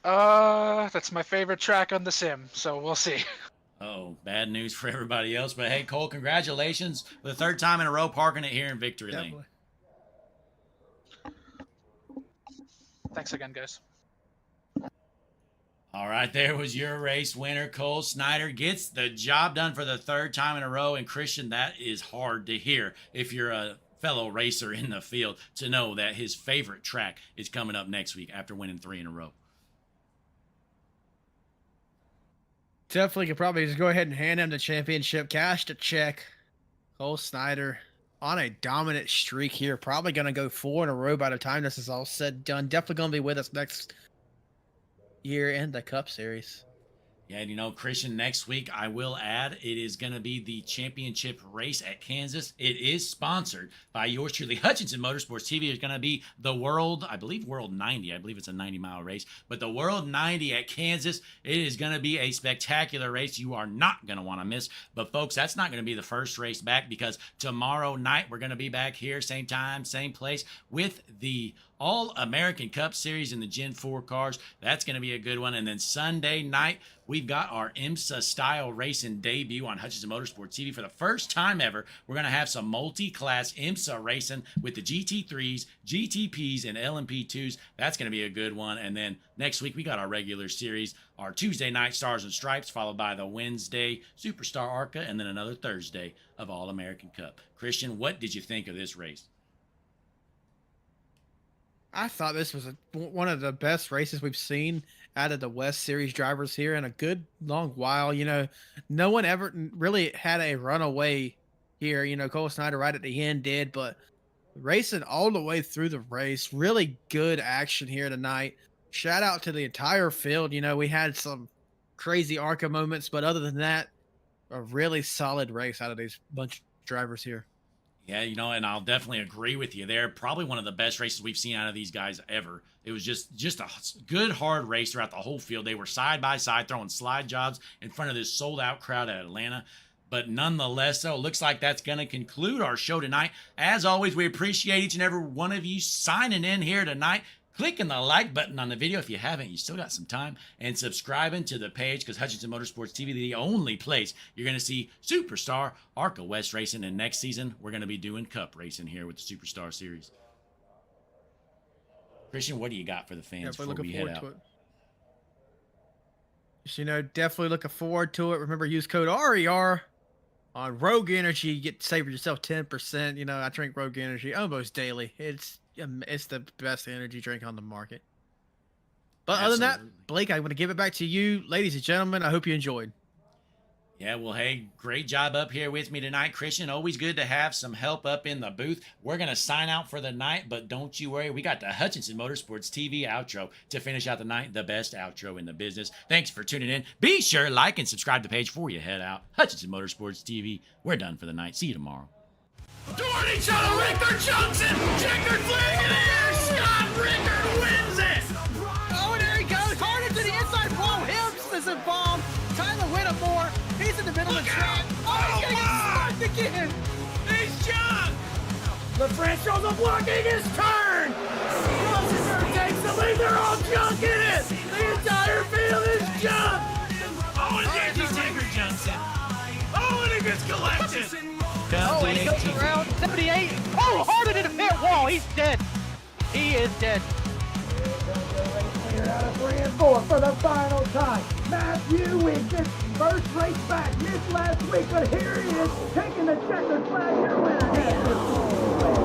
That's my favorite track on the sim, so we'll see. Oh, bad news for everybody else. But hey, Cole, congratulations for the 3rd time in a row parking it here in Victory Lane. Thanks again, guys. All right, there was your race winner. Cole Snyder gets the job done for the 3rd time in a row. And Christian, that is hard to hear if you're a fellow racer in the field to know that his favorite track is coming up next week after winning 3 in a row. Definitely could probably just go ahead and hand him the championship. Cash to check. Cole Snyder on a dominant streak here. Probably going to go 4 in a row by the time this is all said and done. Definitely going to be with us next year in the Cup Series. Yeah, and Christian, next week, I will add, it is going to be the championship race at Kansas. It is sponsored by yours truly. Hutchinson Motorsports TV is going to be the World 90. I believe it's a 90-mile race. But the World 90 at Kansas, it is going to be a spectacular race you are not going to want to miss. But, folks, that's not going to be the first race back because tomorrow night we're going to be back here, same time, same place, with the All-American Cup Series in the Gen 4 cars. That's going to be a good one. And then Sunday night, we've got our IMSA style racing debut on Hutchinson Motorsports TV. For the first time ever, we're going to have some multi-class IMSA racing with the GT3s, GTPs, and LMP2s. That's going to be a good one. And then next week, we got our regular series, our Tuesday night Stars and Stripes, followed by the Wednesday Superstar ARCA, and then another Thursday of All-American Cup. Christian, what did you think of this race? I thought this was one of the best races we've seen out of the West Series drivers here in a good long while. No one ever really had a runaway here. Cole Snyder right at the end did, but racing all the way through the race, really good action here tonight. Shout out to the entire field. We had some crazy ARCA moments, but other than that, a really solid race out of these bunch of drivers here. Yeah, and I'll definitely agree with you there. Probably one of the best races we've seen out of these guys ever. It was just a good, hard race throughout the whole field. They were side by side throwing slide jobs in front of this sold-out crowd at Atlanta. But nonetheless, though, it looks like that's going to conclude our show tonight. As always, we appreciate each and every one of you signing in here tonight. Clicking the like button on the video if you haven't, you still got some time, and subscribing to the page because Hutchinson Motorsports TV is the only place you're going to see Superstar ARCA West racing. And next season, we're going to be doing Cup racing here with the Superstar Series. Christian, what do you got for the fans before we head out? Definitely looking forward to it. Remember, use code RER on Rogue Energy. You get to save yourself 10%. I drink Rogue Energy almost daily. It's the best energy drink on the market. But Other than that, Blake, I'm going to give it back to you. Ladies and gentlemen, I hope you enjoyed. Yeah, well, hey, great job up here with me tonight, Christian. Always good to have some help up in the booth. We're going to sign out for the night, but don't you worry. We got the Hutchinson Motorsports TV outro to finish out the night, the best outro in the business. Thanks for tuning in. Be sure to like and subscribe to the page before you head out. Hutchinson Motorsports TV. We're done for the night. See you tomorrow. Toward each other, Rickard Johnson, checkered flag in the air, Scott Rickard wins it! Oh, and there he goes, hard into the inside wall, Hibbs is involved, Tyler Whittemore, he's in the middle of the track, he's gonna get stuck again! He's jumped! LaFrance shows up blocking his turn! Rosenberg takes the lead, they're all junk in it! The entire field is junk! Oh, and Andy Tinker collection. Oh, and he goes around 78. Oh, harder than a pit wall. He's dead. He is dead. Clear out of 3 and 4 for the final time. Matthew wins his first race back. Missed last week, but here he is taking the checkered flag. Your winner, Matthew.